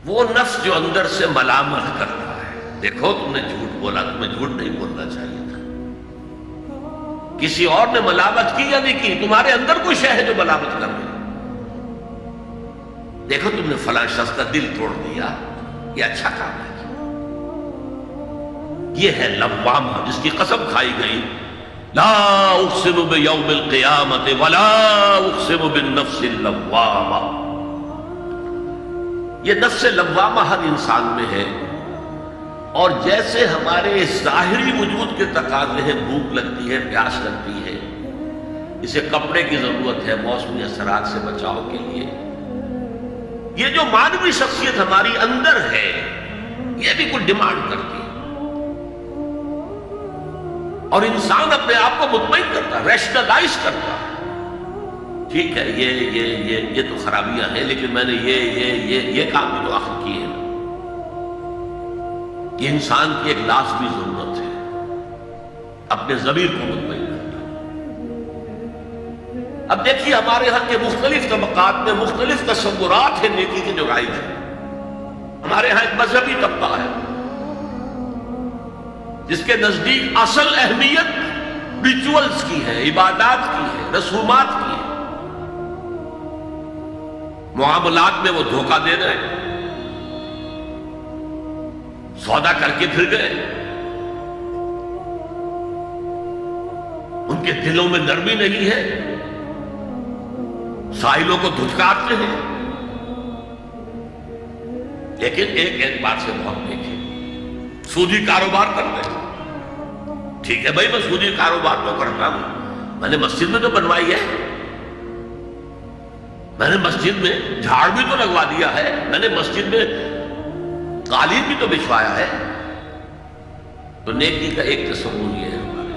وہ نفس جو اندر سے ملامت کرتا ہے، دیکھو تم نے جھوٹ بولا، تمہیں جھوٹ نہیں بولنا چاہیے تھا. کسی اور نے ملامت کی یا نہیں کی، تمہارے اندر کوئی شے ہے جو ملامت کر رہی. دیکھو تم نے فلاں شخص کا دل توڑ دیا، یہ اچھا کام ہے. یہ ہے لوامہ جس کی قسم کھائی گئی، لا اقسم بیوم القیامت ولا اقسم بالنفس اللوامہ. یہ نفس لوامہ ہر انسان میں ہے، اور جیسے ہمارے ظاہری وجود کے تقاضے ہیں، بھوک لگتی ہے، پیاس لگتی ہے، اسے کپڑے کی ضرورت ہے موسمی اثرات سے بچاؤ کے لیے، یہ جو مانوی شخصیت ہماری اندر ہے یہ بھی کوئی ڈیمانڈ کرتی ہے. اور انسان اپنے آپ کو مطمئن کرتا، ریشنلائز کرتا، ٹھیک ہے یہ تو خرابیاں ہیں، لیکن میں نے یہ کام بھی تو آخر کیے ہیں. یہ انسان کی ایک لازمی ضرورت ہے، اپنے ضمیر کو مطمئن کرتا. اب دیکھیے ہمارے ہاں کے مختلف طبقات میں مختلف تصورات ہیں نیکی کے جو رائج ہیں. ہمارے ہاں ایک مذہبی طبقہ ہے جس کے نزدیک اصل اہمیت ریچولز کی ہے، عبادات کی ہے، رسومات کی ہے. معاملات میں وہ دھوکہ دے رہے ہیں، سودا کر کے پھر گئے، ان کے دلوں میں نرمی نہیں ہے، سائلوں کو دھتکارتے ہیں. لیکن ایک بات سے بہت دیکھیں، سودی کاروبار کرتے ہیں. ٹھیک ہے بھائی، میں سودی کاروبار تو کرتا ہوں، میں نے مسجد میں تو بنوائی ہے، میں نے مسجد میں جھاڑ بھی تو لگوا دیا ہے، میں نے مسجد میں قالین بھی تو بچھوایا ہے. تو نیکی کا ایک تصور یہ ہے ہمارے،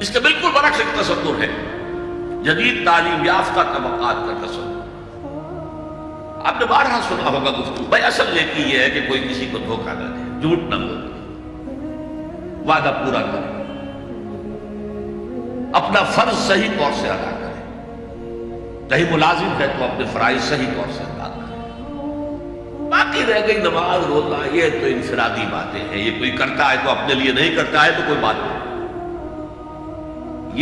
اس کا بالکل برعکس ایک تصور ہے جدید تعلیم یافتہ طبقات کا تصور. آپ نے بارہا سنا ہوگا گفتگو، بھائی اصل نیکی یہ ہے کہ کوئی کسی کو دھوکہ نہ دے، جھوٹ نہ بولے، وعدہ پورا کرے، اپنا فرض صحیح طور سے ادا کرے، کہیں ملازم ہے تو اپنے فرائض صحیح طور سے ادا کرے. باقی رہ گئی نماز روزہ، یہ تو انفرادی باتیں ہیں، یہ کوئی کرتا ہے تو اپنے لیے، نہیں کرتا ہے تو کوئی بات نہیں.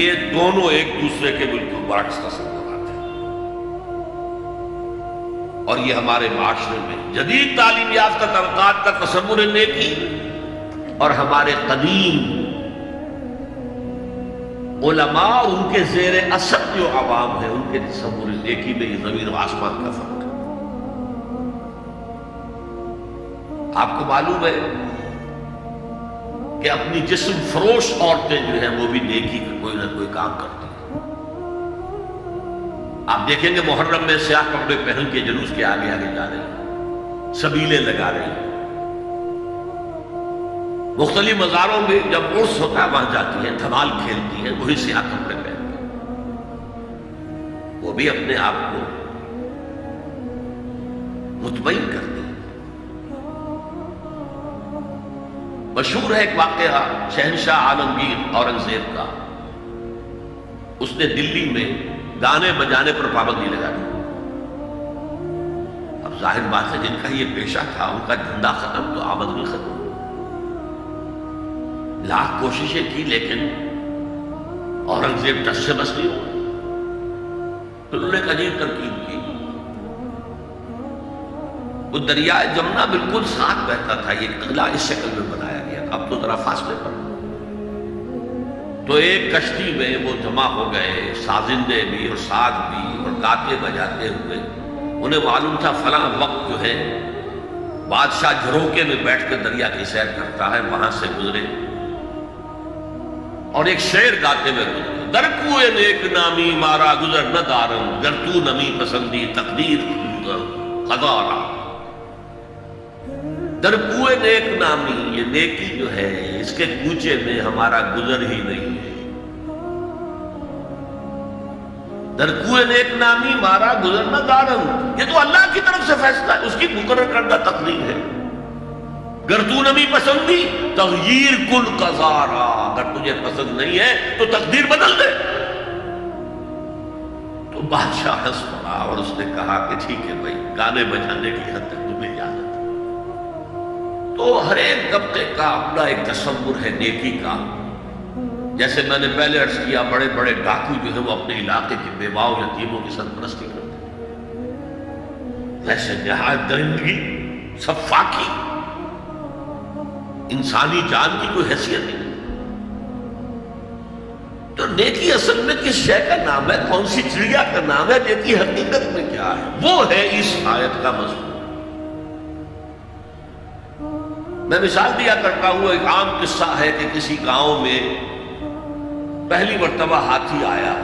یہ دونوں ایک دوسرے کے بالکل برعکس تصورات ہیں. اور یہ ہمارے معاشرے میں جدید تعلیم یافتہ طبقات کا تصور نیکی اور ہمارے قدیم علماء اور ان کے زیر اثر جو عوام ہیں ان کے تصور نیکی میں یہ زمین و آسمان کا فرق ہے. آپ کو معلوم ہے کہ اپنی جسم فروش عورتیں جو ہیں وہ بھی نیکی کا کوئی نہ کوئی کام کرتی ہیں. آپ دیکھیں گے محرم میں سیاہ کپڑے پہن کے جلوس کے آگے آگے جا رہے ہیں، سبیلے لگا رہے ہیں. مختلف مزاروں میں جب عرس ہوتا ہے وہاں جاتی ہیں، دھمال کھیلتی ہیں، وہی سیاہ کپڑے پہن کے. وہ بھی اپنے آپ کو مطمئن کرتی ہیں. مشہور ہے ایک واقعہ شہنشاہ عالمگیر اورنگزیب کا. اس نے دلی میں گانے بجانے پر پابندی لگا دی. اب ظاہر بات ہے جن کا یہ پیشہ تھا ان کا دھندا ختم تو آمدنی ختم. لاکھ کوششیں کی لیکن اورنگزیب ٹس سے بس نہیں ہوا. تو انہوں نے ایک عجیب ترکیب کی. وہ دریائے جمنا بالکل ساتھ بہتا تھا، یہ قلعہ اس شکل میں بنایا گیا، اب تو ذرا فاصلے پر. تو ایک کشتی میں وہ جمع ہو گئے، سازندے بھی اور ساز بھی اور گاتے بجاتے ہوئے. انہیں معلوم تھا فلاں وقت جو ہے بادشاہ جھروکے میں بیٹھ کے دریا کی سیر کرتا ہے، وہاں سے گزرے اور ایک شعر گاتے ہوئے گزرے. در کوئے نیک نامی مارا گزر نہ دارم، گر تو نمی پسندی تقدیر قضا. در کوئے نیک نامی، یہ نیکی جو ہے اس کے کوچے میں ہمارا گزر ہی نہیں ہے. در کوئے نیک نامی مارا گزر نہ دارم، یہ تو اللہ کی طرف سے فیصلہ ہے، اس کی مقرر کردہ تقدیر ہے. گر تو نمی پسندی تغییر کل قضارا، اگر تجھے پسند نہیں ہے تو تقدیر بدل دے. تو بادشاہ ہنس پڑا اور اس نے کہا کہ ٹھیک ہے بھائی، گانے بجانے کی حد تک تمہیں اجازت ہے۔ تو ہر ایک طبقے کا اپنا ایک تصور ہے نیکی کا۔ جیسے میں نے پہلے عرض کیا، بڑے بڑے ڈاکو جو ہیں وہ اپنے علاقے کے بیواؤں یتیموں کی سرپرستی کرتے ہیں، ویسے نہایت درندگی، سفاکی، انسانی جان کی کوئی حیثیت نہیں۔ تو نیکی اصل میں کس شے کا نام ہے، کون سی چڑیا کا نام ہے، نیکی حقیقت میں کیا ہے، وہ ہے اس آیت کا مضمون۔ میں مثال دیا کرتا ہوں، ایک عام قصہ ہے کہ کسی گاؤں میں پہلی مرتبہ ہاتھی آیا۔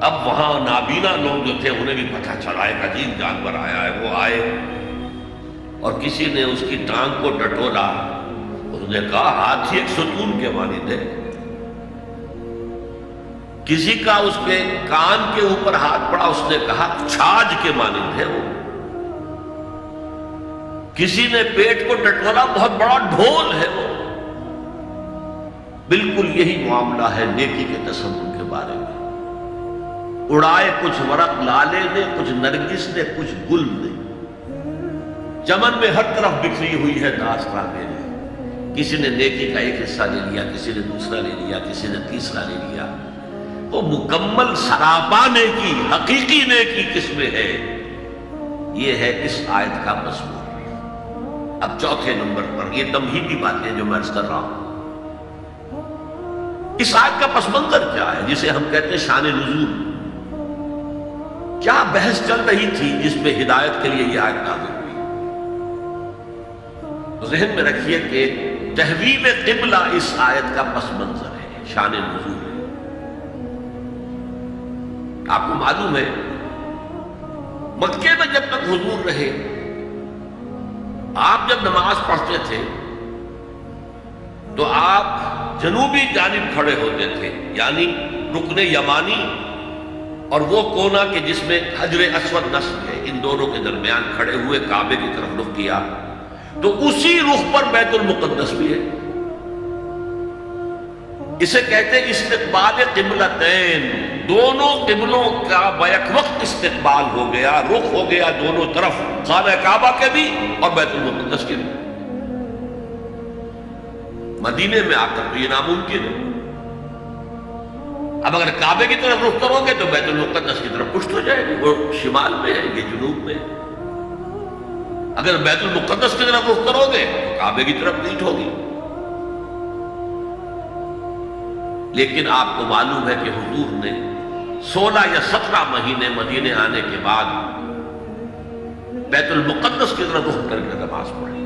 اب وہاں نابینا لوگ جو تھے انہیں بھی پتہ چلا ایک عجیب جانور آیا ہے۔ وہ آئے اور کسی نے اس کی ٹانگ کو ڈٹولا، اس نے کہا ہاتھی ایک ستون کے مانند ہے۔ کسی کا اس کے کان کے اوپر ہاتھ پڑا، اس نے کہا چھاج کے مانند ہے وہ۔ کسی نے پیٹ کو ڈٹولا، بہت بڑا ڈھول ہے وہ۔ بالکل یہی معاملہ ہے نیکی کے تصور کے بارے میں۔ اڑائے کچھ ورق لالے نے، کچھ نرگس نے، کچھ گل نے، چمن میں ہر طرف بکھری ہوئی ہے داستان میرے۔ کسی نے نیکی کا ایک حصہ لے لیا، کسی نے دوسرا لے لیا، کسی نے تیسرا لے لیا۔ وہ مکمل سراپا نیکی، حقیقی نیکی کس میں ہے، یہ ہے اس آیت کا مضمون۔ اب چوتھے نمبر پر یہ تمہیدی باتیں جو میں عرض کر رہا ہوں، اس آیت کا پس منظر کیا ہے جسے ہم کہتے ہیں شان نزول؟ کیا بحث چل رہی تھی جس میں ہدایت کے لیے یہ آیت نازل ہوئی؟ ذہن میں رکھیے کہ تحویل قبلہ اس آیت کا پس منظر ہے، شان نزول ہے۔ آپ کو معلوم ہے مکے میں جب تک حضور رہے، آپ جب نماز پڑھتے تھے تو آپ جنوبی جانب کھڑے ہوتے تھے، یعنی رکن یمانی اور وہ کونا کے جس میں حجر اسود نصب ہے، ان دونوں کے درمیان کھڑے ہوئے کعبے کی طرف رخ کیا، تو اسی رخ پر بیت المقدس بھی ہے۔ اسے کہتے ہیں استقبال قبلتین، دونوں قبلوں کا بیک وقت استقبال ہو گیا، رخ ہو گیا دونوں طرف، خانہ کعبہ کے بھی اور بیت المقدس کے بھی۔ مدینے میں آ کر تو یہ ناممکن ہے۔ اب اگر کعبے کی طرف رخ کرو گے تو بیت المقدس کی طرف پشت ہو جائے گی، وہ شمال میں ہے، یہ جنوب میں ہے۔ اگر بیت المقدس کی طرف رخ کرو گے تو کعبے کی طرف پیٹھ ہوگی۔ لیکن آپ کو معلوم ہے کہ حضور نے 16 یا 17 مہینے مدینے آنے کے بعد بیت المقدس کی طرف رخ کر کے نماز پڑھی۔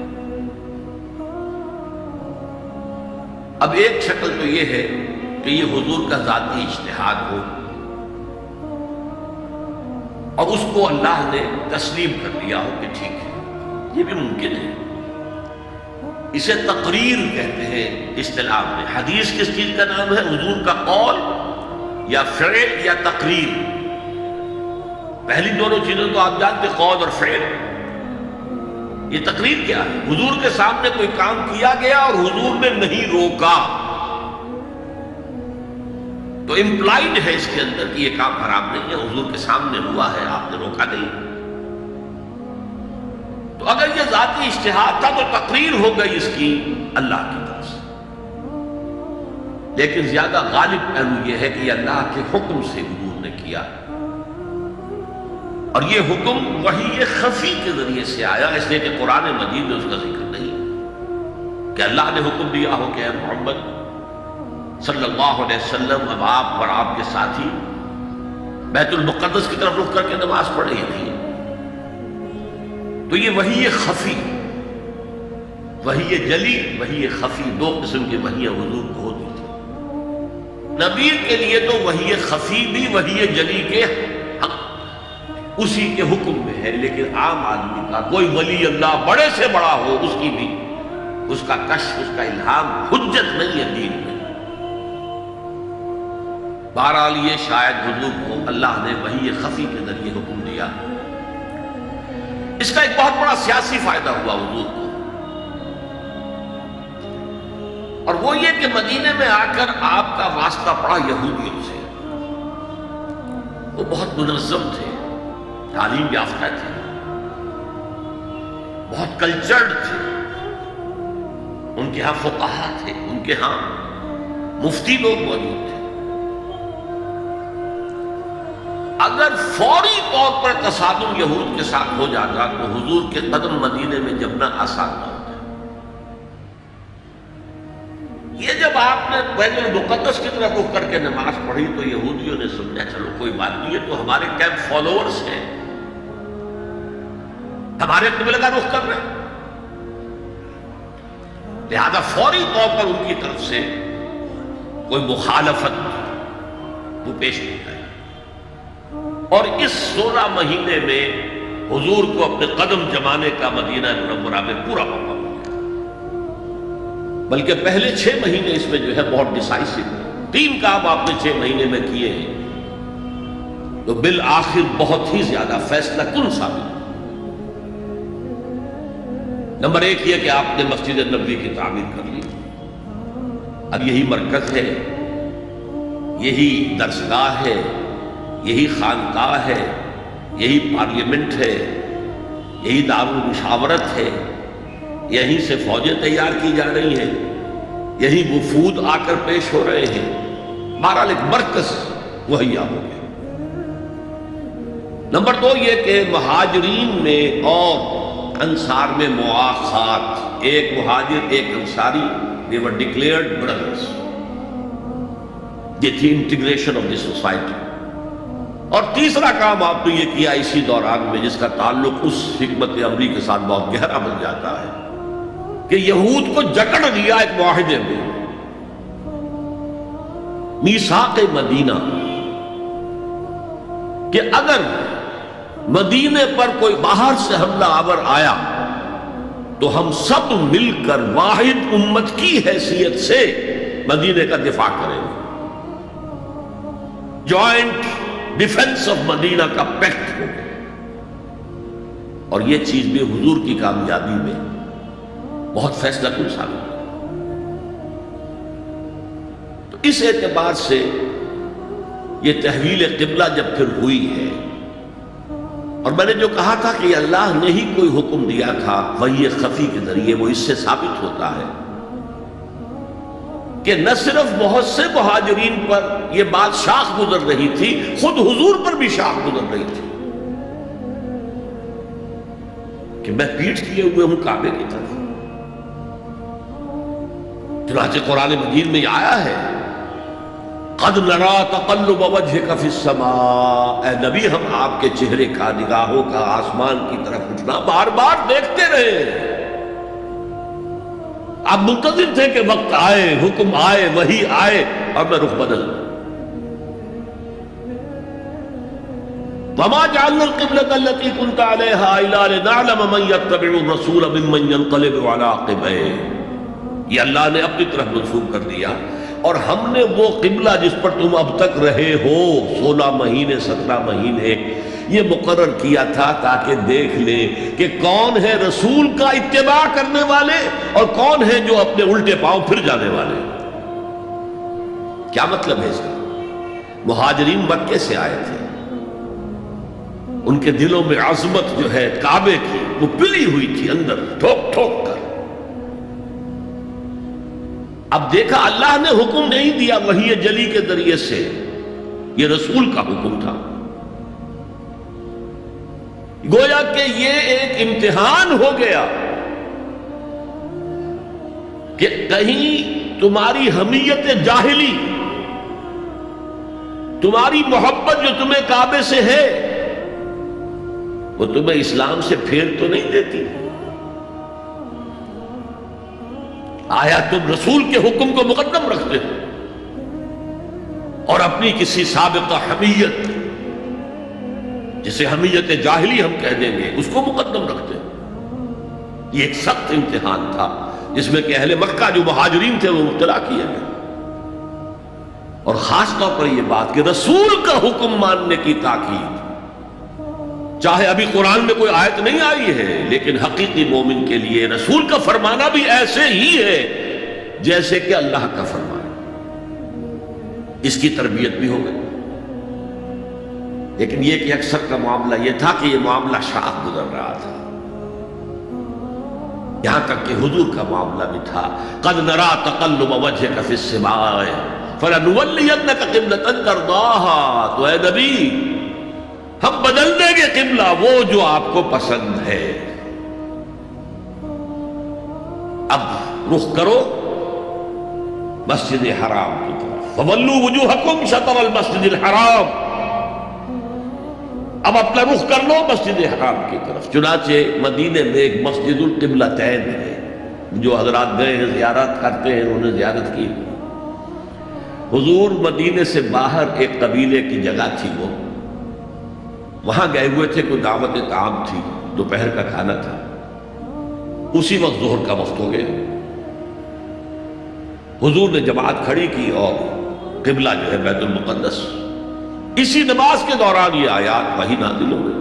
اب ایک شکل تو یہ ہے کہ یہ حضور کا ذاتی اجتہاد ہو اور اس کو اللہ نے تسلیم کر دیا ہو کہ ٹھیک ہے، یہ بھی ممکن ہے۔ اسے تقریر کہتے ہیں اصطلاح میں۔ حدیث کس چیز کا نام ہے؟ حضور کا قول یا فعل یا تقریر۔ پہلی دونوں چیزوں تو آپ جانتے، قول اور فعل۔ یہ تقریر کیا ہے؟ حضور کے سامنے کوئی کام کیا گیا اور حضور نے نہیں روکا، تو امپلائڈ ہے اس کے اندر کہ یہ کام خراب نہیں ہے، حضور کے سامنے ہوا ہے، آپ نے روکا نہیں۔ تو اگر یہ ذاتی اجتہاد تھا تو تقریر ہو گئی اس کی اللہ کی طرف سے، لیکن زیادہ غالب پہلو یہ ہے کہ یہ اللہ کے حکم سے حضور نے کیا، اور یہ حکم وحی خفی کے ذریعے سے آیا، اس لیے کہ قرآن مجید میں اس کا ذکر نہیں کہ اللہ نے حکم دیا ہو کہ اے محمد صلی اللہ علیہ وسلم اب آپ اور آپ کے ساتھی بیت المقدس کی طرف رخ کر کے نماز پڑھے ہی نہیں۔ تو یہ وحی خفی، وحی جلی، وحی خفی، دو قسم کی وحیاں حضور کو ہوتی تھی۔ نبی کے لیے تو وحی خفی بھی وحی جلی کے اسی کے حکم میں ہے، لیکن عام آدمی کا، کوئی ولی اللہ بڑے سے بڑا ہو، اس کی بھی اس کا کشف، اس کا الہام حجت نہیں ہے دین میں۔ بہرحال یہ شاید حضور کو اللہ نے وحی خفی کے ذریعے حکم دیا۔ اس کا ایک بہت بڑا سیاسی فائدہ ہوا حضور کو، اور وہ یہ کہ مدینے میں آ کر آپ کا واسطہ پڑا یہودیوں سے۔ وہ بہت منظم تھے، تعلیم یافتہ تھے، بہت کلچرڈ تھے، ان کے ہاں فقہا تھے، ان کے ہاں مفتی لوگ موجود تھے۔ اگر فوری طور پر تصادم یہود کے ساتھ ہو جاتا تو حضور کے قدم مدینے میں جمنا آسان نہ ہوتا۔ یہ جب آپ نے بیت المقدس کی طرف رخ کر کے نماز پڑھی تو یہودیوں نے سمجھا چلو کوئی بات نہیں ہے، تو ہمارے کیمپ فالوورز ہیں، ہمارے قبلے کا رخ کر رہے ہیں، لہذا فوری طور پر ان کی طرف سے کوئی مخالفت وہ پیش نہیں آئی، اور اس 16 مہینے میں حضور کو اپنے قدم جمانے کا مدینہ منورہ میں پورا موقع ملا۔ بلکہ پہلے 6 مہینے اس میں جو ہے بہت ڈیسائسو ہے، 3 کام آپ نے 6 مہینے میں کیے ہیں تو بالآخر بہت ہی زیادہ فیصلہ کن ثابت۔ نمبر 1 یہ کہ آپ نے مسجد نبوی کی تعمیر کر لی، اب یہی مرکز ہے، یہی درسگاہ ہے، یہی خانقاہ ہے، یہی پارلیمنٹ ہے، یہی دارالمشاورت ہے، یہیں سے فوجیں تیار کی جا رہی ہیں، یہی وفود آ کر پیش ہو رہے ہیں، بہرحال ایک مرکز مہیا ہو گیا۔ نمبر 2 یہ کہ مہاجرین میں اور انصار میں مواخات، ایک مہاجر ایک Ansari, they were declared brothers، یہ تھی انٹیگریشن آف دی سوسائٹی۔ اور تیسرا کام آپ نے یہ کیا اسی دوران میں جس کا تعلق اس حکمت عملی کے ساتھ بہت گہرا بن جاتا ہے کہ یہود کو جکڑ لیا ایک معاہدے میں، میثاق مدینہ، کہ اگر مدینے پر کوئی باہر سے حملہ آور آیا تو ہم سب مل کر واحد امت کی حیثیت سے مدینے کا دفاع کریں گے۔ جوائنٹ ڈیفنس آف مدینہ کا پیکٹ ہو گیا، اور یہ چیز بھی حضور کی کامیابی میں بہت فیصلہ کن ثابت ہے۔ تو اس اعتبار سے یہ تحویل قبلہ جب پھر ہوئی ہے، اور میں نے جو کہا تھا کہ اللہ نے ہی کوئی حکم دیا تھا وحی خفی کے ذریعے، وہ اس سے ثابت ہوتا ہے کہ نہ صرف بہت سے مہاجرین پر یہ بات شاخ گزر رہی تھی، خود حضور پر بھی شاخ گزر رہی تھی کہ میں پیٹھ کیے ہوئے ہوں کعبے کی طرف۔ چنانچہ قرآن مجید میں یہ آیا ہے قَدْ نَرَا تَقَلُّبَ وَجْهِكَ فِي السَّمَاءِ، اے نبی ہم آپ کے چہرے کا، نگاہوں کا آسمان کی طرف اٹھنا بار بار دیکھتے رہے۔ آپ منتظر تھے کہ وقت آئے، حکم آئے، وحی آئے اور میں رخ بدل دوں۔ وَمَا جَعَلْنَا الْقِبْلَةَ الَّتِي كُنْتَ عَلَيْهَا إِلَّا لِنَعْلَمَ مَن يَتَّبِعُ الرَّسُولَ مِمَّن يَنقَلِبُ عَلَىٰ عَقِبَيْهِ، یہ اللہ نے اپنی طرف منسوب کر دیا، اور ہم نے وہ قبلہ جس پر تم اب تک رہے ہو 16 مہینے 17 مہینے یہ مقرر کیا تھا تاکہ دیکھ لیں کہ کون ہے رسول کا اتباع کرنے والے اور کون ہے جو اپنے الٹے پاؤں پھر جانے والے۔ کیا مطلب ہے اس کا؟ مہاجرین مکے سے آئے تھے، ان کے دلوں میں عظمت جو ہے کعبے کی وہ پلی ہوئی تھی اندر ٹھوک ٹھوک کر۔ اب دیکھا اللہ نے حکم نہیں دیا وحی جلی کے ذریعے سے، یہ رسول کا حکم تھا، گویا کہ یہ ایک امتحان ہو گیا کہ کہیں تمہاری حمیت جاہلی، تمہاری محبت جو تمہیں کعبے سے ہے وہ تمہیں اسلام سے پھیر تو نہیں دیتی۔ آیا تم رسول کے حکم کو مقدم رکھتے ہو اور اپنی کسی سابقہ حمیت، جسے حمیت جاہلی ہم کہہ دیں گے، اس کو مقدم رکھتے ہو۔ یہ ایک سخت امتحان تھا جس میں کہ اہل مکہ جو مہاجرین تھے وہ مبتلا کیے گئے، اور خاص طور پر یہ بات کہ رسول کا حکم ماننے کی تاکید، چاہے ابھی قرآن میں کوئی آیت نہیں آئی ہے لیکن حقیقی مومن کے لیے رسول کا فرمانا بھی ایسے ہی ہے جیسے کہ اللہ کا فرمان، اس کی تربیت بھی ہو گئی۔ لیکن یہ کہ اکثر کا معاملہ یہ تھا کہ یہ معاملہ شاخ گزر رہا تھا، یہاں تک کہ حضور کا معاملہ بھی تھا قد نرا تقلب وجهك في السماء فلنولينك قبلة ترضاها، تو اے نبی ہم بدل دیں گے قبلہ وہ جو آپ کو پسند ہے، اب رخ کرو مسجد حرام کی طرف، فولوا وجوہکم شطر المسجد الحرام، اب اپنا رخ کر لو مسجد حرام کی طرف۔ چنانچہ مدینے میں ایک مسجد القبلتین ہے، جو حضرات گئے ہیں زیارت کرتے ہیں انہوں نے زیارت کی۔ حضور مدینے سے باہر ایک قبیلے کی جگہ تھی، وہ وہاں گئے ہوئے تھے، کوئی دعوت طعام تھی، دوپہر کا کھانا تھا، اسی وقت ظہر کا وقت ہو گیا۔ حضور نے جماعت کھڑی کی اور قبلہ جو ہے بیت المقدس، اسی نماز کے دوران یہ آیات وحی نازل ہو گئی،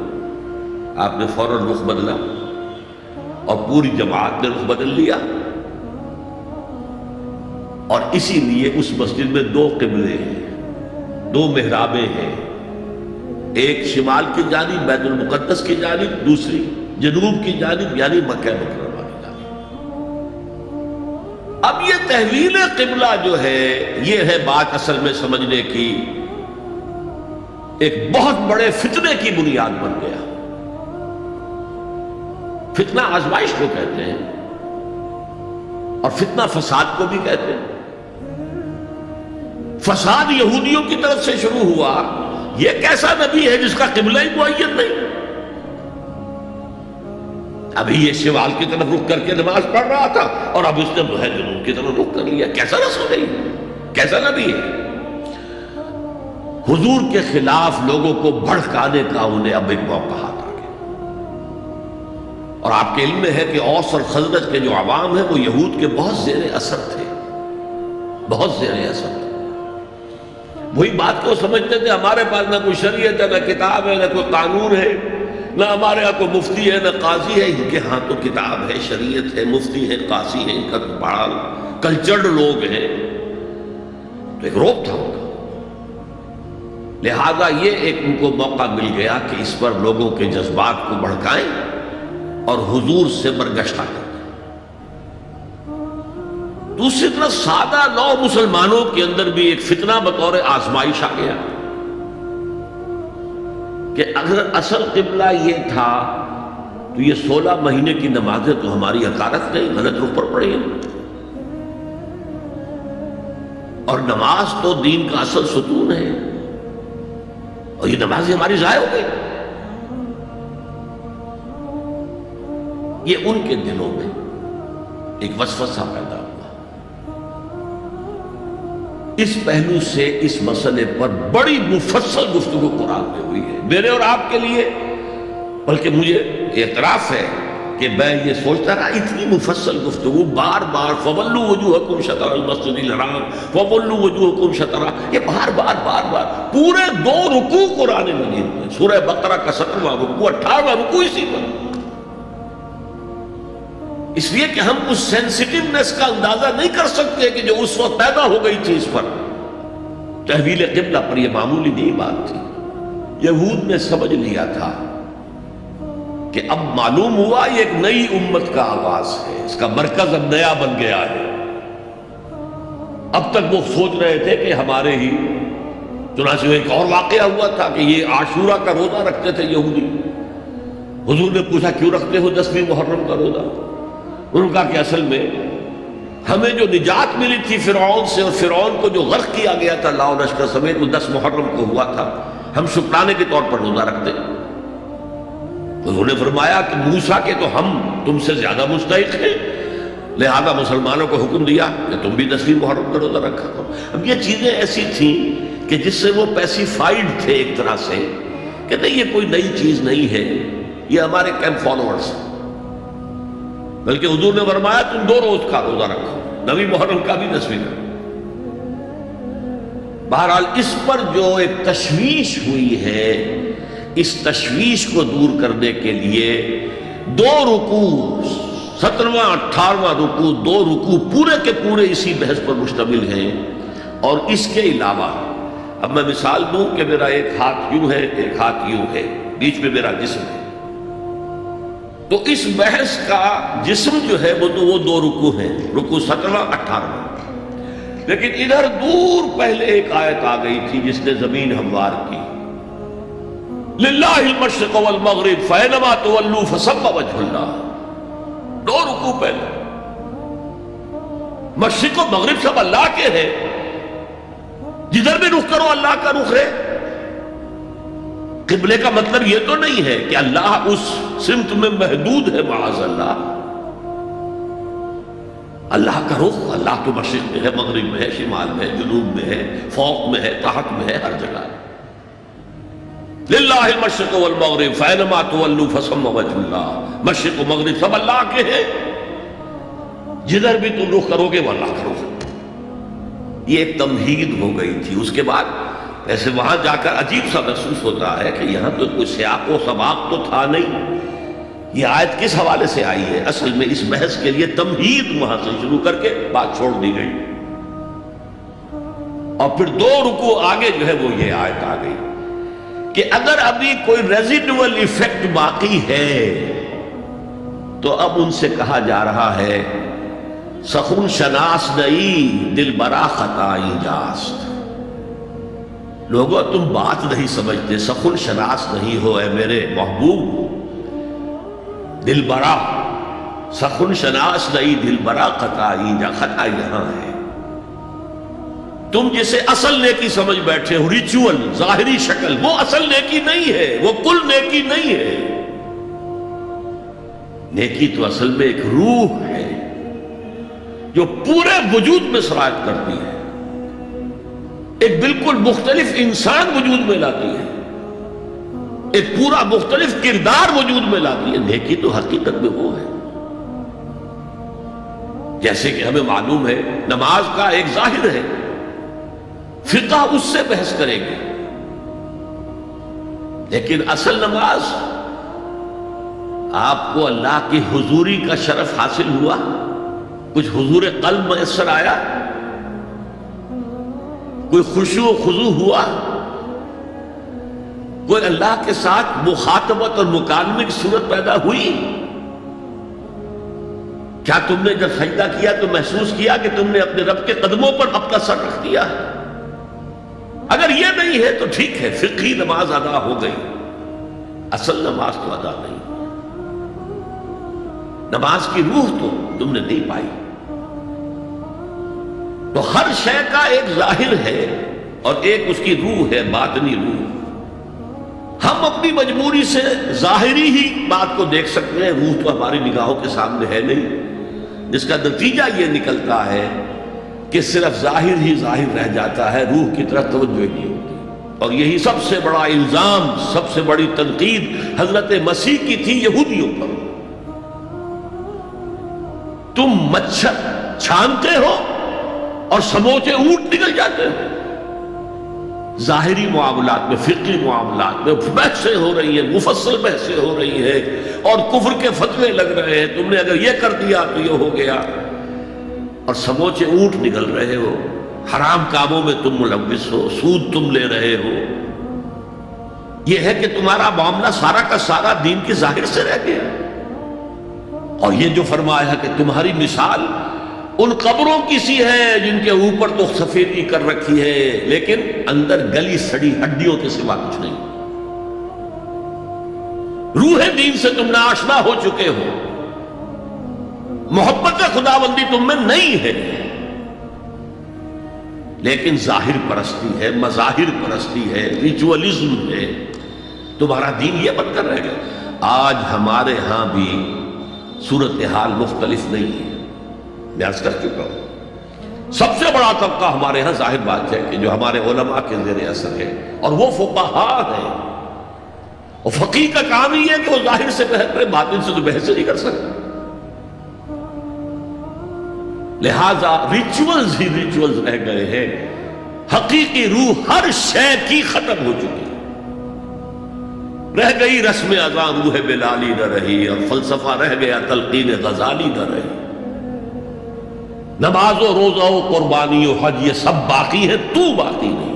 آپ نے فوراً رخ بدلا اور پوری جماعت نے رخ بدل لیا، اور اسی لیے اس مسجد میں دو قبلے ہیں، دو محرابیں ہیں، ایک شمال کی جانب بیت المقدس کی جانب، دوسری جنوب کی جانب یعنی مکہ مکرمہ کی جانب۔ اب یہ تحویل قبلہ جو ہے یہ ہے بات اصل میں سمجھنے کی، ایک بہت بڑے فتنے کی بنیاد بن گیا۔ فتنہ آزمائش کو کہتے ہیں اور فتنہ فساد کو بھی کہتے ہیں۔ فساد یہودیوں کی طرف سے شروع ہوا، یہ کیسا نبی ہے جس کا قبلہ ہی معین نہیں؟ ابھی یہ شمال کی طرف رخ کر کے نماز پڑھ رہا تھا اور اب اس نے جو ہے جنوب کی طرف رخ کر لیا، کیسا رسول ہے، کیسا نبی ہے؟ حضور کے خلاف لوگوں کو بھڑکانے کا انہیں اب ایک موقع ہاتھ آ گیا، اور آپ کے علم میں ہے کہ اوس اور خزرج کے جو عوام ہیں وہ یہود کے بہت زیر اثر تھے، بہت زیر اثر تھے۔ وہی بات کو سمجھتے تھے ہمارے پاس نہ کوئی شریعت ہے، نہ کتاب ہے، نہ کوئی قانون ہے، نہ ہمارے ہاں کوئی مفتی ہے، نہ قاضی ہے۔ ان کے ہاں تو کتاب ہے، شریعت ہے، مفتی ہے، قاضی ہے، ان کا بڑا کلچرڈ لوگ ہیں، تو ایک روب تھا ان کا۔ لہذا یہ ایک ان کو موقع مل گیا کہ اس پر لوگوں کے جذبات کو بھڑکائیں اور حضور سے برگشتہ کریں۔ دوسری طرف سادہ نو مسلمانوں کے اندر بھی ایک فتنہ بطور آزمائش آ گیا کہ اگر اصل قبلہ یہ تھا تو یہ 16 مہینے کی نمازیں تو ہماری حقارت نہیں، غلط رخ پر پڑی ہیں، اور نماز تو دین کا اصل ستون ہے، اور یہ نمازیں ہماری ضائع ہو گئی۔ یہ ان کے دلوں میں ایک وسوسہ پیدا ہوا۔ اس پہلو سے اس مسئلے پر بڑی مفصل گفتگو قرآن میں ہوئی ہے، میرے اور آپ کے لیے، بلکہ مجھے اعتراف ہے کہ میں یہ سوچتا رہا اتنی مفصل گفتگو بار بار فَوَلُّوا وُجُوهَكُمْ شَطْرَ الْمَسْجِدِ الْحَرَامِ فَوَلُّوا وُجُوهَكُمْ شَطْرَهُ، یہ بار بار پورے 2 رکوع قرآن مجید میں، سورہ بقرہ کا 17واں رکوع، 18واں رکوع اسی پر، اس لیے کہ ہم اس سینسٹیونیس کا اندازہ نہیں کر سکتے کہ جو اس وقت پیدا ہو گئی تھی اس پر، تحویل قبلہ پر یہ معمولی نہیں بات تھی۔ یہود نے سمجھ لیا تھا کہ اب معلوم ہوا یہ ایک نئی امت کا آغاز ہے، اس کا مرکز اب نیا بن گیا ہے۔ اب تک وہ سوچ رہے تھے کہ ہمارے ہی، چنانچہ ایک اور واقعہ ہوا تھا کہ یہ عاشورہ کا روزہ رکھتے تھے یہودی۔ حضور نے پوچھا کیوں رکھتے ہو 10ویں محرم کا روزہ؟ انہوں نے کہا کہ اصل میں ہمیں جو نجات ملی تھی فرعون سے، اور فرعون کو جو غرق کیا گیا تھا لاؤ لشکر سمیت، وہ 10 محرم کو ہوا تھا، ہم شکرانے کے طور پر روزہ رکھتے۔ انہوں نے فرمایا کہ موسیٰ کے تو ہم تم سے زیادہ مستحق ہیں، لہذا مسلمانوں کو حکم دیا کہ تم بھی 10ویں محرم کا روزہ رکھا کرو۔ اب یہ چیزیں ایسی تھیں کہ جس سے وہ پیسیفائیڈ تھے ایک طرح سے کہ نہیں یہ کوئی نئی چیز نہیں ہے، یہ ہمارے کیمپ فالوورز ہیں۔ بلکہ حضور نے فرمایا تم 2 روز کا روزہ رکھو، 9ویں محرم کا بھی 10ویں کا۔ بہرحال اس پر جو ایک تشویش ہوئی ہے، اس تشویش کو دور کرنے کے لیے 2 رکوع، 17واں 18واں رکوع، 2 رکوع پورے کے پورے اسی بحث پر مشتمل ہیں، اور اس کے علاوہ اب میں مثال دوں کہ میرا ایک ہاتھ یوں ہے، ایک ہاتھ یوں ہے، بیچ میں میرا جسم ہے، تو اس بحث کا جسم جو ہے وہ تو وہ 2 رکوع ہیں، رکوع 17 18، لیکن ادھر دور پہلے ایک آیت آ گئی تھی جس نے زمین ہموار کی، للہ المشرق والمغرب فینما تولوا فثم وجہ اللہ، 2 رکوع پہلے، مشرق و مغرب سب اللہ کے ہیں، جدھر بھی رخ کرو اللہ کا رخ ہے۔ قبلے کا مطلب یہ تو نہیں ہے کہ اللہ اس سمت میں محدود ہے، معاذ اللہ، اللہ کا رخ، اللہ تو مشرق میں ہے، مغرب میں ہے، شمال میں ہے، جنوب میں ہے، فوق میں ہے، تحت میں ہے، ہر جگہ۔ للہ المشرق والمغرب فینما تولوا فثم وجہ اللہ، مشرق و مغرب سب اللہ کے ہیں، جدھر بھی تم رخ کرو گے وہ اللہ کا رخ۔ یہ ایک تمہید ہو گئی تھی۔ اس کے بعد ایسے وہاں جا کر عجیب سا محسوس ہوتا ہے کہ یہاں تو کوئی سیاق و سباق تو تھا نہیں، یہ آیت کس حوالے سے آئی ہے؟ اصل میں اس بحث کے لیے تمہید وہاں سے شروع کر کے بات چھوڑ دی گئی، اور پھر 2 رکوع آگے جو ہے وہ یہ آیت آ گئی کہ اگر ابھی کوئی ریزیڈول ایفیکٹ باقی ہے تو اب ان سے کہا جا رہا ہے سخن شناس نئی دل برا خطائی جاست، لوگوں تم بات نہیں سمجھتے، سخن شناس نہیں ہو اے میرے محبوب، دل برا، سخن شناس نئی دل برا خطائی جا، خطا یہاں ہے، تم جسے اصل نیکی سمجھ بیٹھے ہو، ریچول، ظاہری شکل، وہ اصل نیکی نہیں ہے، وہ کل نیکی نہیں ہے، نیکی تو اصل میں ایک روح ہے جو پورے وجود میں سرایت کرتی ہے، ایک بالکل مختلف انسان وجود میں لاتی ہے، ایک پورا مختلف کردار وجود میں لاتی ہے۔ نیکی تو حقیقت میں وہ ہے، جیسے کہ ہمیں معلوم ہے نماز کا ایک ظاہر ہے، فقہ اس سے بحث کرے گی، لیکن اصل نماز آپ کو اللہ کی حضوری کا شرف حاصل ہوا، کچھ حضور قلب میسر آیا، کوئی خشوع و خضوع ہوا، کوئی اللہ کے ساتھ مخاطبت اور مکالمے کی صورت پیدا ہوئی؟ کیا تم نے جب سجدہ کیا تو محسوس کیا کہ تم نے اپنے رب کے قدموں پر اپنا سر رکھ دیا؟ اگر یہ نہیں ہے تو ٹھیک ہے، فقہی نماز ادا ہو گئی، اصل نماز تو ادا نہیں، نماز کی روح تو تم نے نہیں پائی۔ تو ہر شے کا ایک ظاہر ہے اور ایک اس کی روح ہے، باطنی روح۔ ہم اپنی مجبوری سے ظاہری ہی بات کو دیکھ سکتے ہیں، روح تو ہماری نگاہوں کے سامنے ہے نہیں، جس کا نتیجہ یہ نکلتا ہے کہ صرف ظاہر ہی ظاہر رہ جاتا ہے، روح کی طرف توجہ نہیں ہوتی۔ اور یہی سب سے بڑا الزام، سب سے بڑی تنقید حضرت مسیح کی تھی یہودیوں پر۔ تم مچھر چھانتے ہو اور سموچے اونٹ نکل جاتے ہو۔ ظاہری معاملات میں، فقہی معاملات میں بحثیں ہو رہی ہیں، مفصل بحثیں ہو رہی ہیں، اور کفر کے فتوے لگ رہے ہیں، تم نے اگر یہ کر دیا تو یہ ہو گیا، اور سموچے اونٹ نکل رہے ہو، حرام کاموں میں تم ملوث ہو، سود تم لے رہے ہو۔ یہ ہے کہ تمہارا معاملہ سارا کا سارا دین کے ظاہر سے رہ گیا۔ اور یہ جو فرمایا ہے کہ تمہاری مثال ان قبروں کی سی ہے جن کے اوپر تو سفیدی کر رکھی ہے لیکن اندر گلی سڑی ہڈیوں کے سوا کچھ نہیں۔ روح دین سے تم ناآشنا ہو چکے ہو، محبت خداوندی تم میں نہیں ہے، لیکن ظاہر پرستی ہے، مظاہر پرستی ہے، ریچولزم ہے، تمہارا دین یہ بن کر رہ گیا۔ آج ہمارے ہاں بھی صورتحال مختلف نہیں ہے، میں عرض کر چکا ہوں۔ سب سے بڑا طبقہ ہمارے ہاں ظاہر بات ہے کہ جو ہمارے علماء کے زیر اثر ہے، اور وہ فقہاء ہیں، اور فقیہ کا کام ہی ہے کہ وہ ظاہر سے بحث کرے، باطن سے تو بحث نہیں کر سکتا۔ لہذا ریچولز ہی ریچولز رہ گئے ہیں، حقیقی روح ہر شے کی ختم ہو چکی، رہ گئی رسم اذاں روح بلالی نہ رہی، اور فلسفہ رہ گیا تلقین غزالی نہ رہی۔ نماز و روزہ و قربانی و حج یہ سب باقی ہے، تو باقی نہیں۔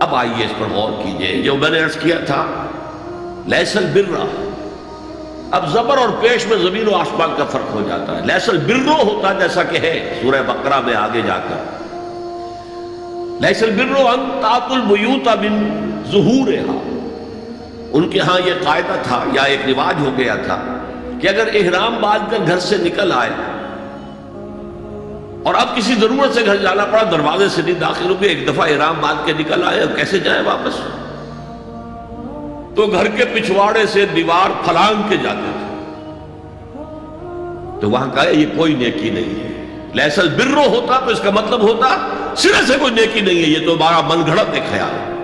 اب آئیے اس پر غور کیجئے، جو میں نے عرض کیا تھا لیس البر، اب زبر اور پیش میں زمین و آسمان کا فرق ہو جاتا ہے۔ لیس البر ہوتا جیسا کہ ہے سورہ بقرہ میں آگے جا کر، لیس البر ان تأتوا البیوت من ظہورہا، ان کے ہاں یہ قاعدہ تھا یا ایک رواج ہو گیا تھا کہ اگر احرام باندھ کر گھر سے نکل آئے اور اب کسی ضرورت سے گھر جانا پڑا، دروازے سے نہیں داخل ہوئے، ایک دفعہ احرام باندھ کے نکل آئے، اب کیسے جائیں واپس؟ تو گھر کے پچھواڑے سے دیوار پھلانگ کے جاتے تھے۔ تو وہاں کہا یہ کوئی نیکی نہیں ہے۔ لیس البر ہوتا تو اس کا مطلب ہوتا سرے سے کوئی نیکی نہیں ہے، یہ تو بڑا من گھڑت ایک خیال ہے۔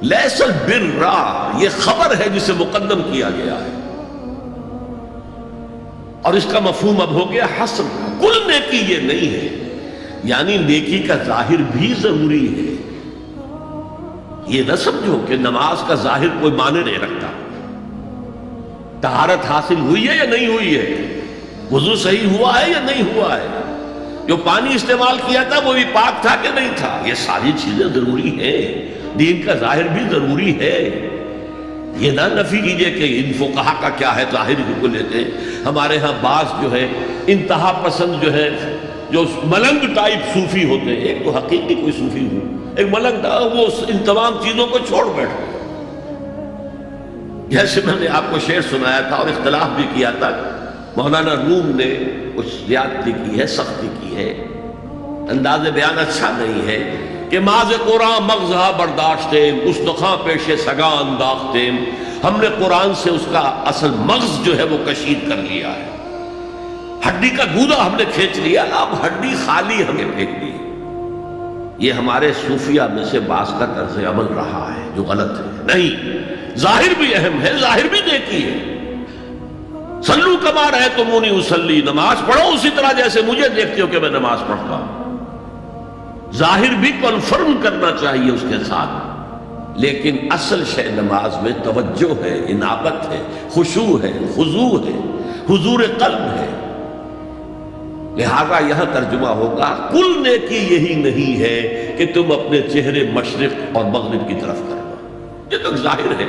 لیس البر یہ خبر ہے جسے مقدم کیا گیا ہے، اور اس کا مفہوم اب ہو گیا حصر، کل نیکی یہ نہیں ہے، یعنی نیکی کا ظاہر بھی ضروری ہے۔ یہ نہ سمجھو کہ نماز کا ظاہر کوئی معنی نہیں رکھتا، طہارت حاصل ہوئی ہے یا نہیں ہوئی ہے، وضو صحیح ہوا ہے یا نہیں ہوا ہے، جو پانی استعمال کیا تھا وہ بھی پاک تھا کہ نہیں تھا، یہ ساری چیزیں ضروری ہیں، دین کا ظاہر بھی ضروری ہے۔ یہ نہ نفی کیجئے کہ ان فقہا کا کیا ہے ظاہر کو لیتے ہیں، ہمارے ہاں بعض جو ہے انتہا پسند جو ہے، جو ملنگ ٹائپ صوفی ہوتے ہیں، ایک تو حقیقی کوئی صوفی ہو، ایک ملنگ تھا، وہ ان تمام چیزوں کو چھوڑ بیٹھے۔ جیسے میں نے آپ کو شعر سنایا تھا اور اختلاف بھی کیا تھا، مولانا روم نے کچھ زیادتی کی ہے، سختی کی ہے، انداز بیان اچھا نہیں ہے کہ ماز قرآن مغزہ برداشتیم، استخاں پیش سگاں انداختیم، ہم نے قرآن سے اس کا اصل مغز جو ہے وہ کشید کر لیا ہے، ہڈی کا گودا ہم نے کھینچ لیا، اب ہڈی خالی ہمیں پھینک دی۔ یہ ہمارے صوفیہ میں سے بعض کا طرز عمل رہا ہے جو غلط ہے۔ نہیں، ظاہر بھی اہم ہے، ظاہر بھی نیکی ہے۔ صلو کما رأیتمونی اصلی، نماز پڑھو اسی طرح جیسے مجھے دیکھتے ہو کہ میں نماز پڑھتا ہوں، ظاہر بھی کنفرم کرنا چاہیے اس کے ساتھ، لیکن اصل شے نماز میں توجہ ہے، انابت ہے، خشوع ہے، خضوع ہے، حضور قلب ہے۔ لہذا یہاں ترجمہ ہوگا کل نیکی یہی نہیں ہے کہ تم اپنے چہرے مشرق اور مغرب کی طرف کرو، یہ تو ظاہر ہے۔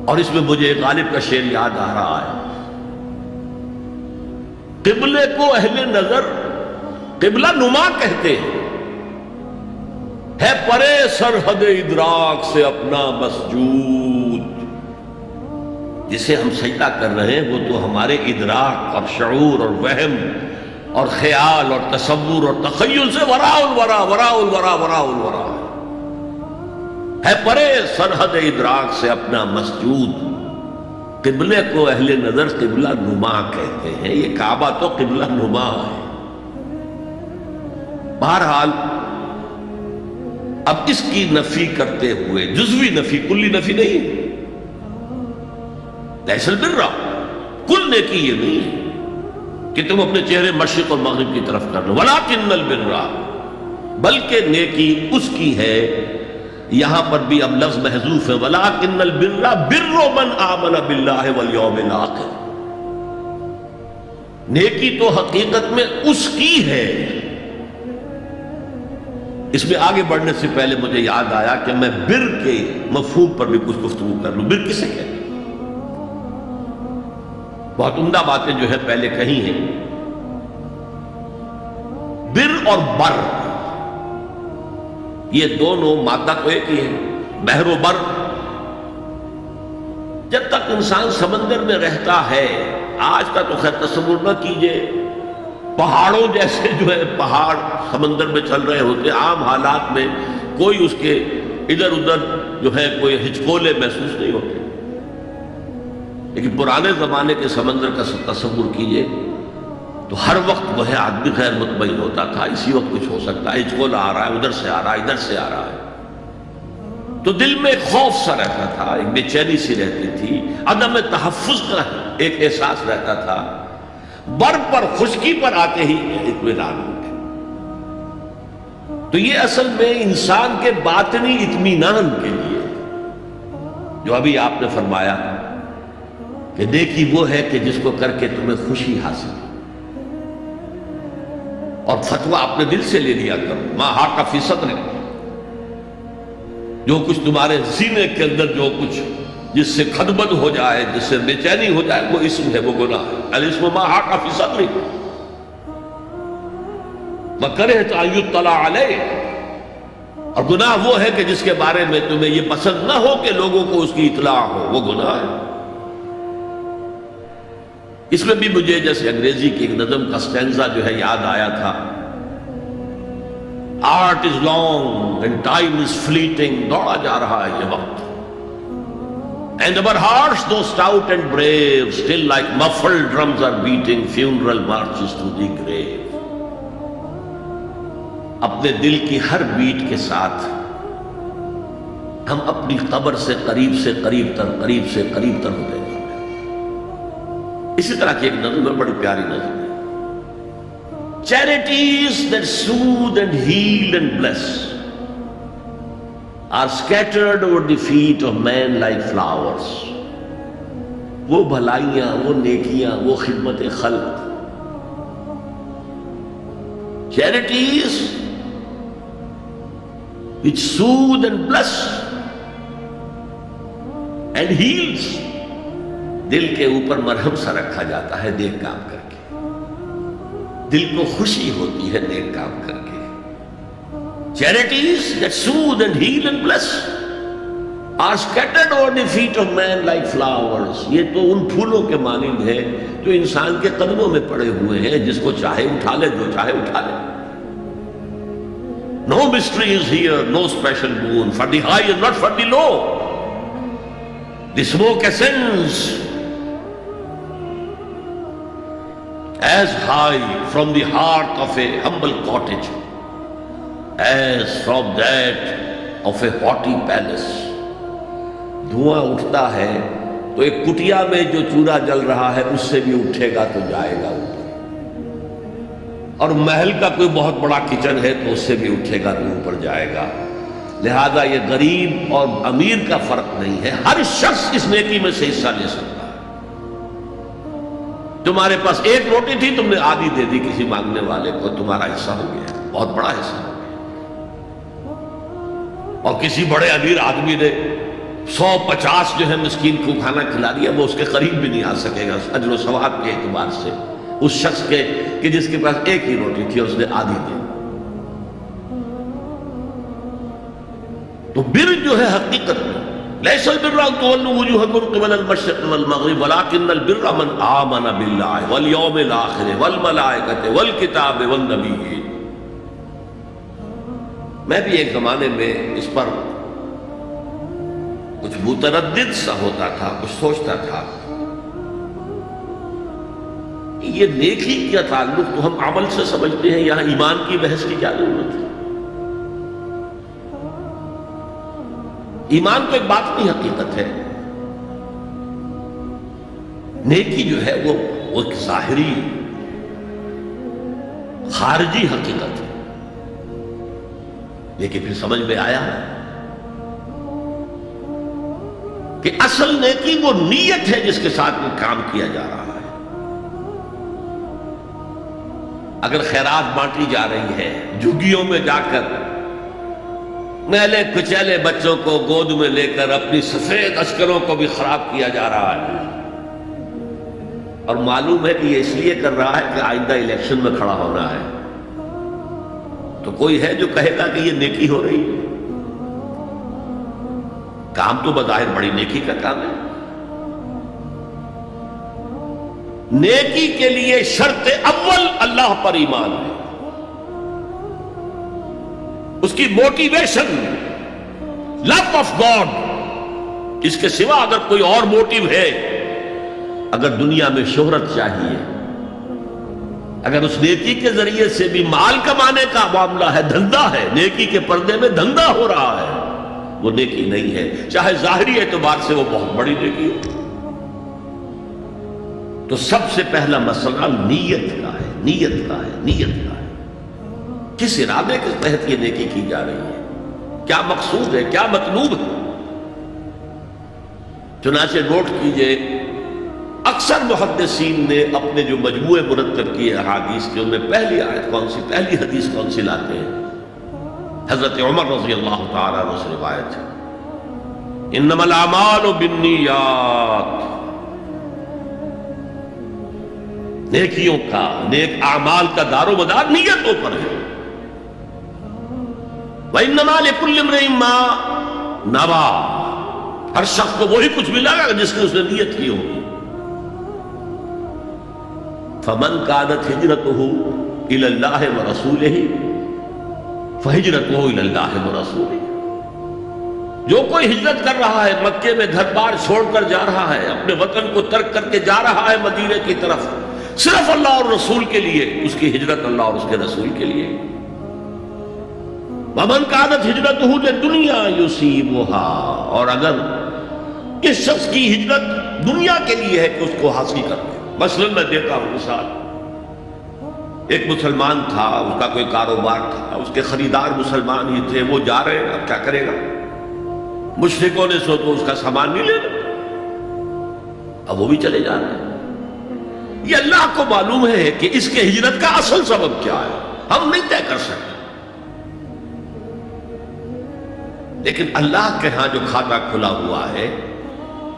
اور اس میں مجھے غالب کا شعر یاد آ رہا ہے، قبلے کو اہل نظر قبلہ نما کہتے ہیں، ہے پرے سرحد ادراک سے اپنا مسجود، جسے ہم سجدہ کر رہے ہیں وہ تو ہمارے ادراک اور شعور اور وہم اور خیال اور تصور اور تخیل سے وراء الورا وراء الورا وراء الورا ہے، پرے سرحد ادراک سے اپنا مسجود۔ قبلے کو اہل نظر قبلہ نما کہتے ہیں، یہ کعبہ تو قبلہ نما ہے۔ بہرحال اب اس کی نفی کرتے ہوئے، جزوی نفی، کلی نفی نہیں، لیس البر، کل نیکی یہ نہیں ہے کہ تم اپنے چہرے مشرق اور مغرب کی طرف کر لو، ولکن البر، بلکہ نیکی اس کی ہے، یہاں پر بھی اب لفظ محذوف ہے، ولکن البر بر من آمن باللہ والیوم الآخر، نیکی تو حقیقت میں اس کی ہے۔ اس میں آگے بڑھنے سے پہلے مجھے یاد آیا کہ میں بر کے مفہوم پر بھی کچھ گفتگو کر لوں۔ بر کسے کہتے ہیں؟ بہت عمدہ باتیں جو ہے پہلے کہی ہیں۔ بر اور بر یہ دونوں مادہ تو ایک ہی ہے، بحر و بر۔ جب تک انسان سمندر میں رہتا ہے، آج کا تو خیر تصور نہ کیجئے، پہاڑوں جیسے جو ہے پہاڑ سمندر میں چل رہے ہوتے، عام حالات میں کوئی اس کے ادھر ادھر جو ہے کوئی ہچکولے محسوس نہیں ہوتے، لیکن پرانے زمانے کے سمندر کا تصور کیجئے تو ہر وقت وہ ہے آدمی غیر مطمئن ہوتا تھا، اسی وقت کچھ ہو سکتا ہے، ہچکولا آ رہا ہے، ادھر سے آ رہا ہے، ادھر سے آ رہا ہے، تو دل میں ایک خوف سا رہتا تھا، ایک بے چینی سی رہتی تھی، عدم تحفظ کا ایک احساس رہتا تھا۔ بر پر، خشکی پر آتے ہی اطمینان ہو گیا۔ تو یہ اصل میں انسان کے باطنی اطمینان کے لیے، جو ابھی آپ نے فرمایا کہ نیکی وہ ہے کہ جس کو کر کے تمہیں خوشی حاصل ہو۔ اور فتویٰ اپنے دل سے لے لیا کرو. ما حاک فی صدرک، جو کچھ تمہارے سینے کے اندر جو کچھ جس سے خدبد ہو جائے، جس سے بے چینی ہو جائے، وہ اسم ہے، وہ گناہ ہے. الاسم ما حاک فی صدرک وکرہت ان یطلع علیہ، اور گناہ وہ ہے کہ جس کے بارے میں تمہیں یہ پسند نہ ہو کہ لوگوں کو اس کی اطلاع ہو، وہ گناہ ہے. اس میں بھی مجھے جیسے انگریزی کی ایک نظم کا سٹینزا جو ہے یاد آیا تھا. Art is long and time is fleeting, دوڑا جا رہا ہے یہ وقت. And our hearts though stout and brave still like muffled drums are beating funeral marches to the grave. اپنے دل کی ہر بیٹ کے ساتھ ہم اپنی قبر سے قریب سے قریب تر ہوتے جا رہے ہیں. اسی طرح کی ایک نظم ہے، بڑی پیاری نظم ہے. Charities that soothe and heal and bless are scattered over the feet of men like flowers. وہ بھلائیاں، وہ نیکیاں، وہ خدمت خلق، charities which soothe and bless and heals، دل کے اوپر مرہم سا رکھا جاتا ہے نیک کام کر کے، دل کو خوشی ہوتی ہے نیک کام کر کے. Charities that soothe and heal and bless are scattered over the feet of men like flowers. یہ تو ان پھولوں کے مانند ہے جو انسان کے قدموں میں پڑے ہوئے ہیں، جس کو چاہے اٹھا لے، جو چاہے اٹھا لے. No mystery is here, no special boon for the high and not for the low. The smoke ascends as high from the heart of a humble cottage as from that of a haughty palace. دھواں اٹھتا ہے تو ایک کٹیا میں جو چولہا جل رہا ہے اس سے بھی اٹھے گا تو جائے گا اوپر، اور محل کا کوئی بہت بڑا کچن ہے تو اس سے بھی اٹھے گا تو اوپر جائے گا. لہذا یہ غریب اور امیر کا فرق نہیں ہے، ہر شخص اس نیکی میں سے حصہ لے سکتا ہے. تمہارے پاس ایک روٹی تھی، تم نے آدھی دے دی کسی مانگنے والے کو، تمہارا حصہ ہو گیا، بہت بڑا حصہ ہو گیا. اور کسی بڑے امیر آدمی نے 150 جو ہے مسکین کو کھانا کھلا دیا، وہ اس کے قریب بھی نہیں آ سکے گا اجر و ثواب کے اعتبار سے اس شخص کے کہ جس کے پاس ایک ہی روٹی تھی اس نے آدھی دی. تو بر جو ہے حقیقت میں لیس البر ان تولوا وجوهكم قبل المشرق والمغرب ولكن البر من آمن بالله واليوم الآخر والملائكة والكتاب والنبيين. میں بھی ایک زمانے میں اس پر کچھ متردد سا ہوتا تھا، کچھ سوچتا تھا یہ نیکی کا تعلق تو ہم عمل سے سمجھتے ہیں، یہاں ایمان کی بحث کی کیا ضرورت ہے؟ ایمان تو ایک باطنی حقیقت ہے، نیکی جو ہے وہ ایک ظاہری خارجی حقیقت ہے. لیکن پھر سمجھ میں آیا کہ اصل نیکی وہ نیت ہے جس کے ساتھ وہ کام کیا جا رہا ہے. اگر خیرات بانٹی جا رہی ہے، جھگیوں میں جا کر میلے کچیلے بچوں کو گود میں لے کر اپنی سفید عسکروں کو بھی خراب کیا جا رہا ہے، اور معلوم ہے کہ یہ اس لیے کر رہا ہے کہ آئندہ الیکشن میں کھڑا ہونا ہے، تو کوئی ہے جو کہے گا کہ یہ نیکی ہو رہی ہے؟ کام تو بظاہر بڑی نیکی کا کام ہے. نیکی کے لیے شرط اول اللہ پر ایمان ہے، اس کی موٹیویشن لو آف گاڈ. اس کے سوا اگر کوئی اور موٹیو ہے، اگر دنیا میں شہرت چاہیے، اگر اس نیکی کے ذریعے سے بھی مال کمانے کا معاملہ ہے، دھندا ہے، نیکی کے پردے میں دھندا ہو رہا ہے، وہ نیکی نہیں ہے، چاہے ظاہری اعتبار سے وہ بہت بڑی نیکی ہو. تو سب سے پہلا مسئلہ نیت کا ہے، نیت کا ہے، نیت کا ہے. کس ارادے کے تحت یہ نیکی کی جا رہی ہے، کیا مقصود ہے، کیا مطلوب ہے. چنانچہ نوٹ کیجئے اکثر محدثین نے اپنے جو مجموعے مرتب کیے احادیث کے ان میں پہلی آیت کون سی، پہلی حدیث کون سی لاتے ہیں؟ حضرت عمر رضی اللہ تعالیٰ عنہ سے روایت ہے، انما الاعمال بالنیات، نیکیوں کا، نیک اعمال کا دار و مدار نیتوں پر ہے، وانما لکل امرئ ما نویٰ، ہر شخص کو وہی کچھ ملے گا جس کی اس نے نیت کی ہوگی۔ فمن كانت ہجرته الى اللہ ورسولہ فہجرته الى اللہ ورسولہ، جو کوئی ہجرت کر رہا ہے، مکے میں گھر بار چھوڑ کر جا رہا ہے، اپنے وطن کو ترک کر کے جا رہا ہے مدینے کی طرف، صرف اللہ اور رسول کے لیے، اس کی ہجرت اللہ اور اس کے رسول کے لیے۔ ومن كانت ہجرته للدنیا یصیبها، اور اگر اس شخص کی ہجرت دنیا کے لیے ہے کہ اس کو حاصل کر لے، مثلا میں دیتا ہوں مثال، ایک مسلمان تھا، اس کا کوئی کاروبار تھا، اس کے خریدار مسلمان ہی تھے، وہ جا رہے ہیں، اب کیا کرے گا؟ مشرکوں نے سو تو اس کا سامان نہیں لینا، اب وہ بھی چلے جا رہے ہیں۔ یہ اللہ کو معلوم ہے کہ اس کے ہجرت کا اصل سبب کیا ہے، ہم نہیں طے کر سکتے، لیکن اللہ کے ہاں جو کھاتا کھلا ہوا ہے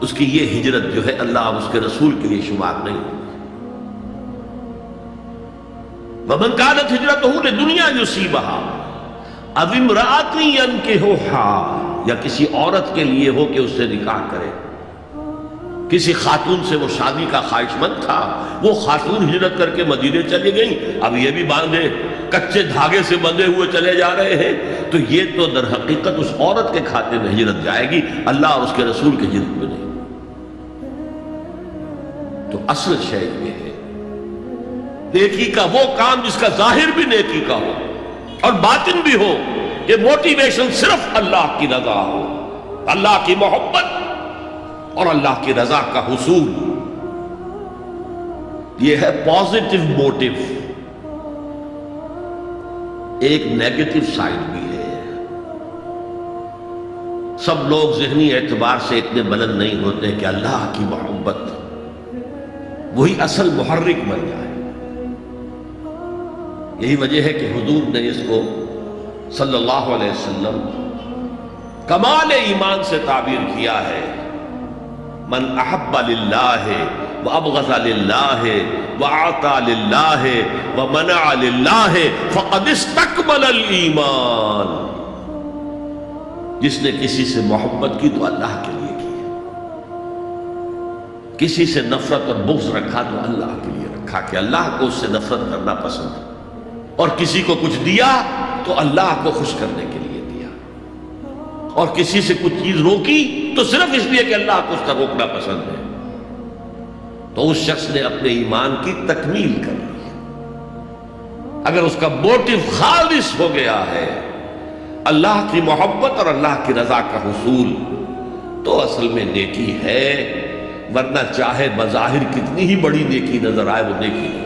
اس کی یہ ہجرت جو ہے اللہ اور اس کے رسول کے لیے شمار نہیں ہوگی۔ وَمَنْ كَانَتْ هِجْرَتُهُ لِدُنْيَا يُصِيبُهَا أَوْ امْرَأَةٍ يَنكِحُهَا، یا کسی عورت کے لیے ہو کہ اس سے نکاح کرے، کسی خاتون سے وہ شادی کا خواہش مند تھا، وہ خاتون ہجرت کر کے مدینے چلی گئی، اب یہ بھی باندھے کچے دھاگے سے بندھے ہوئے چلے جا رہے ہیں، تو یہ تو در حقیقت اس عورت کے کھاتے میں ہجرت جائے گی، اللہ اور اس کے رسول کی ہجرت میں نہیں۔ تو اصل شے یہ ہے، نیکی کا وہ کام جس کا ظاہر بھی نیکی کا ہو اور باطن بھی ہو، یہ موٹیویشن صرف اللہ کی رضا ہو، اللہ کی محبت اور اللہ کی رضا کا حصول، یہ ہے پازیٹو موٹیو۔ ایک نیگیٹو سائڈ بھی ہے، سب لوگ ذہنی اعتبار سے اتنے بلند نہیں ہوتے کہ اللہ کی محبت وہی اصل محرک بن جائے۔ یہی وجہ ہے کہ حضور نے اس کو صلی اللہ علیہ وسلم کمال ایمان سے تعبیر کیا ہے، من احب للہ وابغض للہ واعطى للہ ومنع للہ فقد استکمل الایمان، جس نے کسی سے محبت کی تو اللہ کے لیے کی، کسی سے نفرت اور بغض رکھا تو اللہ کے لیے رکھا کہ اللہ کو اس سے نفرت کرنا پسند ہے، اور کسی کو کچھ دیا تو اللہ کو خوش کرنے کے لیے دیا، اور کسی سے کچھ چیز روکی تو صرف اس لیے کہ اللہ کو اس کا روکنا پسند ہے، تو اس شخص نے اپنے ایمان کی تکمیل کر لی۔ اگر اس کا موٹیو خالص ہو گیا ہے اللہ کی محبت اور اللہ کی رضا کا حصول، تو اصل میں نیکی ہے، ورنہ چاہے بظاہر کتنی ہی بڑی نیکی نظر آئے وہ نیکی نہیں۔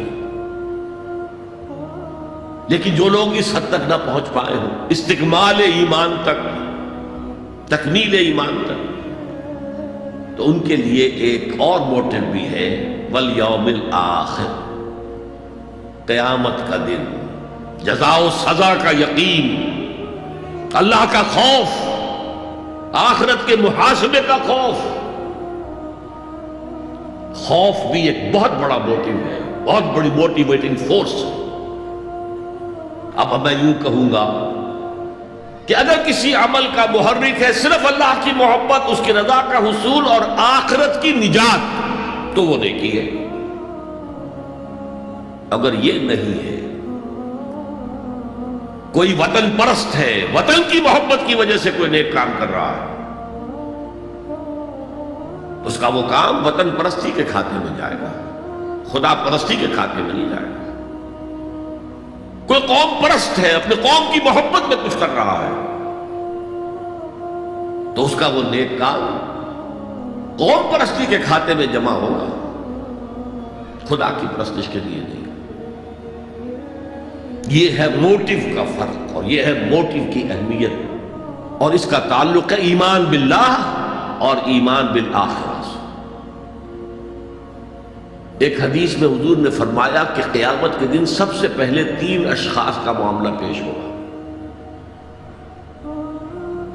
لیکن جو لوگ اس حد تک نہ پہنچ پائے ہوں، استکمال ایمان تک، تکمیل ایمان تک، تو ان کے لیے ایک اور موٹیو بھی ہے، والیوم الآخر، قیامت کا دن، جزا و سزا کا یقین، اللہ کا خوف، آخرت کے محاسبے کا خوف۔ خوف بھی ایک بہت بڑا موٹیو ہے، بہت بڑی موٹیویٹنگ فورس۔ اب میں یوں کہوں گا کہ اگر کسی عمل کا محرک ہے صرف اللہ کی محبت، اس کی رضا کا حصول اور آخرت کی نجات، تو وہ نیکی ہے۔ اگر یہ نہیں ہے، کوئی وطن پرست ہے، وطن کی محبت کی وجہ سے کوئی نیک کام کر رہا ہے، اس کا وہ کام وطن پرستی کے کھاتے میں جائے گا، خدا پرستی کے کھاتے میں نہیں جائے گا۔ کوئی قوم پرست ہے، اپنے قوم کی محبت میں کچھ کر رہا ہے، تو اس کا وہ نیک کام قوم پرستی کے کھاتے میں جمع ہوگا، خدا کی پرستش کے لیے نہیں۔ یہ ہے موٹیو کا فرق، اور یہ ہے موٹیو کی اہمیت، اور اس کا تعلق ہے ایمان باللہ اور ایمان بالآخرہ سے۔ ایک حدیث میں حضور نے فرمایا کہ قیامت کے دن سب سے پہلے 3 اشخاص کا معاملہ پیش ہوگا۔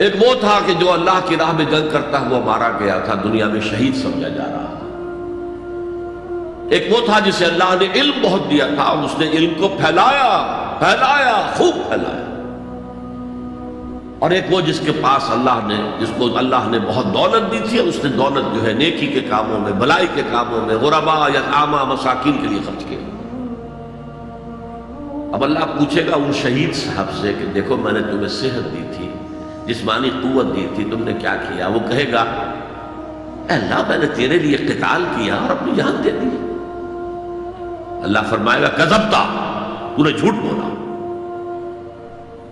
ایک وہ تھا کہ جو اللہ کی راہ میں جنگ کرتا ہوا مارا گیا تھا، دنیا میں شہید سمجھا جا رہا تھا۔ ایک وہ تھا جسے اللہ نے علم بہت دیا تھا اور اس نے علم کو پھیلایا، خوب پھیلایا۔ اور ایک وہ جس کے پاس جس کو اللہ نے بہت دولت دی تھی اور اس نے دولت جو ہے نیکی کے کاموں میں، بھلائی کے کاموں میں، غرباء یا یتامیٰ مساکین کے لیے خرچ کیا۔ اب اللہ پوچھے گا ان شہید صاحب سے کہ دیکھو میں نے تمہیں صحت دی تھی، جسمانی قوت دی تھی، تم نے کیا کیا؟ وہ کہے گا اے اللہ میں نے تیرے لیے قتال کیا اور اپنی جان دے دی۔ اللہ فرمائے گا کذبتا، تو نے جھوٹ بولا،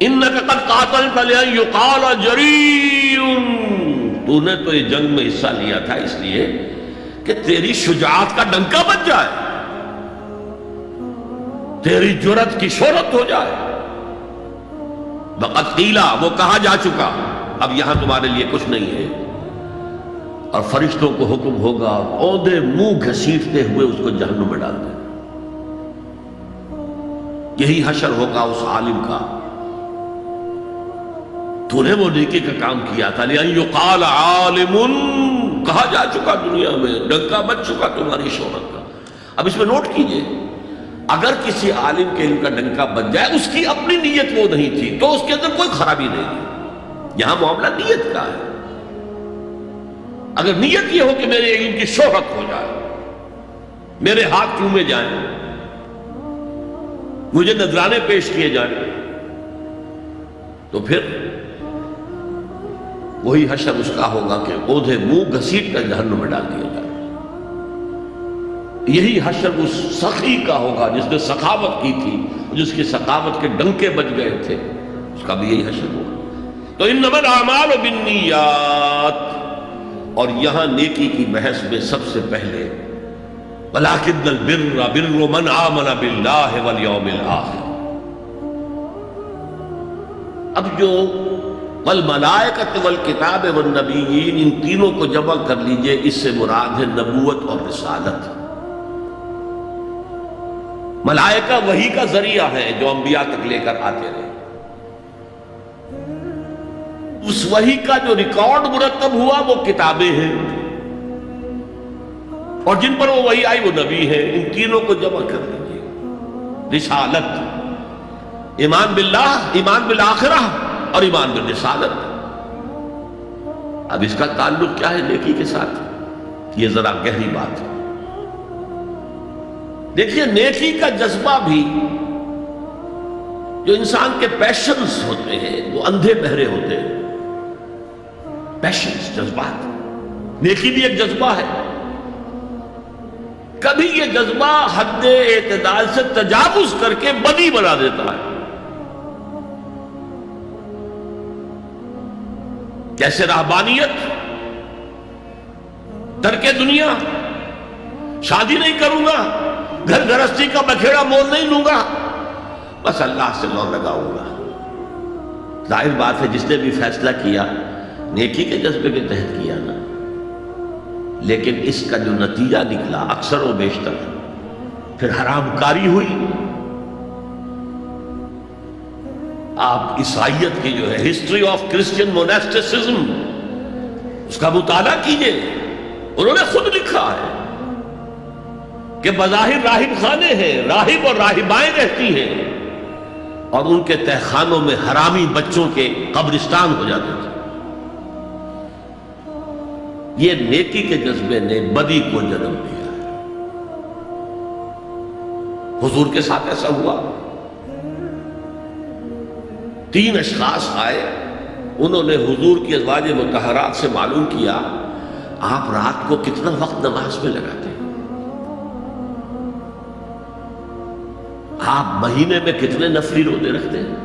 انک قد قاتلت لأن یقال جریء، تو نے تو یہ جنگ میں حصہ لیا تھا اس لیے کہ تیری شجاعت کا ڈنکا بج جائے، تیری جرأت کی شہرت ہو جائے۔ وقد قیلا، وہ کہا جا چکا، اب یہاں تمہارے لیے کچھ نہیں ہے۔ اور فرشتوں کو حکم ہوگا اودے منہ گھسیٹتے ہوئے اس کو جہنم میں ڈال دیں۔ یہی حشر ہوگا اس عالم کا، تو نے وہ نیکی کا کام کیا تھا، لأن یقال عالم، کہا جا چکا دنیا میں، ڈنکا بج چکا تمہاری شہرت کا۔ اب اس میں نوٹ کیجئے، اگر کسی عالم کے علم کا ڈنکا بج جائے، اس کی اپنی نیت وہ نہیں تھی تو اس کے اندر کوئی خرابی نہیں ہے۔ یہاں معاملہ نیت کا ہے۔ اگر نیت یہ ہو کہ میرے علم کی شہرت ہو جائے، میرے ہاتھ چومے جائیں، مجھے نذرانے پیش کیے جائیں، تو پھر وہی حشر اس کا ہوگا کہ اودھے منہ گھسیٹ کر جہنم میں ڈال دیا جائے۔ یہی حشر اس سخی کا ہوگا جس نے سخاوت کی تھی، جس کی سخاوت کے ڈنکے بج گئے تھے، اس کا بھی یہی حشر ہوگا۔ تو انما الاعمال بالنیات، اور یہاں نیکی کی بحث میں سب سے پہلے ولکن البر بر من آمن باللہ والیوم الآخر۔ اب جو والملائکۃ والکتاب والنبیین، ان تینوں کو جمع کر لیجئے، اس سے مراد ہے نبوت اور رسالت۔ ملائکہ وحی کا ذریعہ ہے جو انبیاء تک لے کر آتے رہے۔ اس وحی کا جو ریکارڈ مرتب ہوا وہ کتابیں ہیں، اور جن پر وہ وحی آئی وہ نبی ہے۔ ان تینوں کو جمع کر لیجئے، رسالت، ایمان باللہ، ایمان بالآخرہ اور ایمان بالرسالت۔ اب اس کا تعلق کیا ہے نیکی کے ساتھ؟ یہ ذرا گہری بات ہے۔ دیکھیے نیکی کا جذبہ بھی، جو انسان کے پیشنز ہوتے ہیں وہ اندھے بہرے ہوتے ہیں، پیشنز، جذبات، نیکی بھی ایک جذبہ ہے۔ کبھی یہ جذبہ حد اعتدال سے تجاوز کر کے بدی بنا دیتا ہے، جیسے رہبانیت، ترک دنیا، شادی نہیں کروں گا، گھر گرستی کا بکھیڑا مول نہیں لوں گا، بس اللہ سے لو لگاؤں گا۔ ظاہر بات ہے جس نے بھی فیصلہ کیا نیکی کے جذبے کے تحت کیا نا، لیکن اس کا جو نتیجہ نکلا اکثر و بیشتر پھر حرام کاری ہوئی۔ آپ عیسائیت کی جو ہے ہسٹری آف کرسچین موناسٹسزم، اس کا مطالعہ کیجئے، انہوں نے خود لکھا ہے کہ بظاہر راہب خانے ہیں، راہب اور راہبائیں رہتی ہیں، اور ان کے تہخانوں میں حرامی بچوں کے قبرستان ہو جاتے تھے۔ یہ نیکی کے جذبے نے بدی کو جنم دیا ہے۔ حضور کے ساتھ ایسا ہوا، 3 اشخاص آئے، انہوں نے حضور کی ازواج مطہرات سے معلوم کیا آپ رات کو کتنا وقت نماز میں لگاتے ہیں، آپ مہینے میں کتنے نفلی روزے رکھتے ہیں۔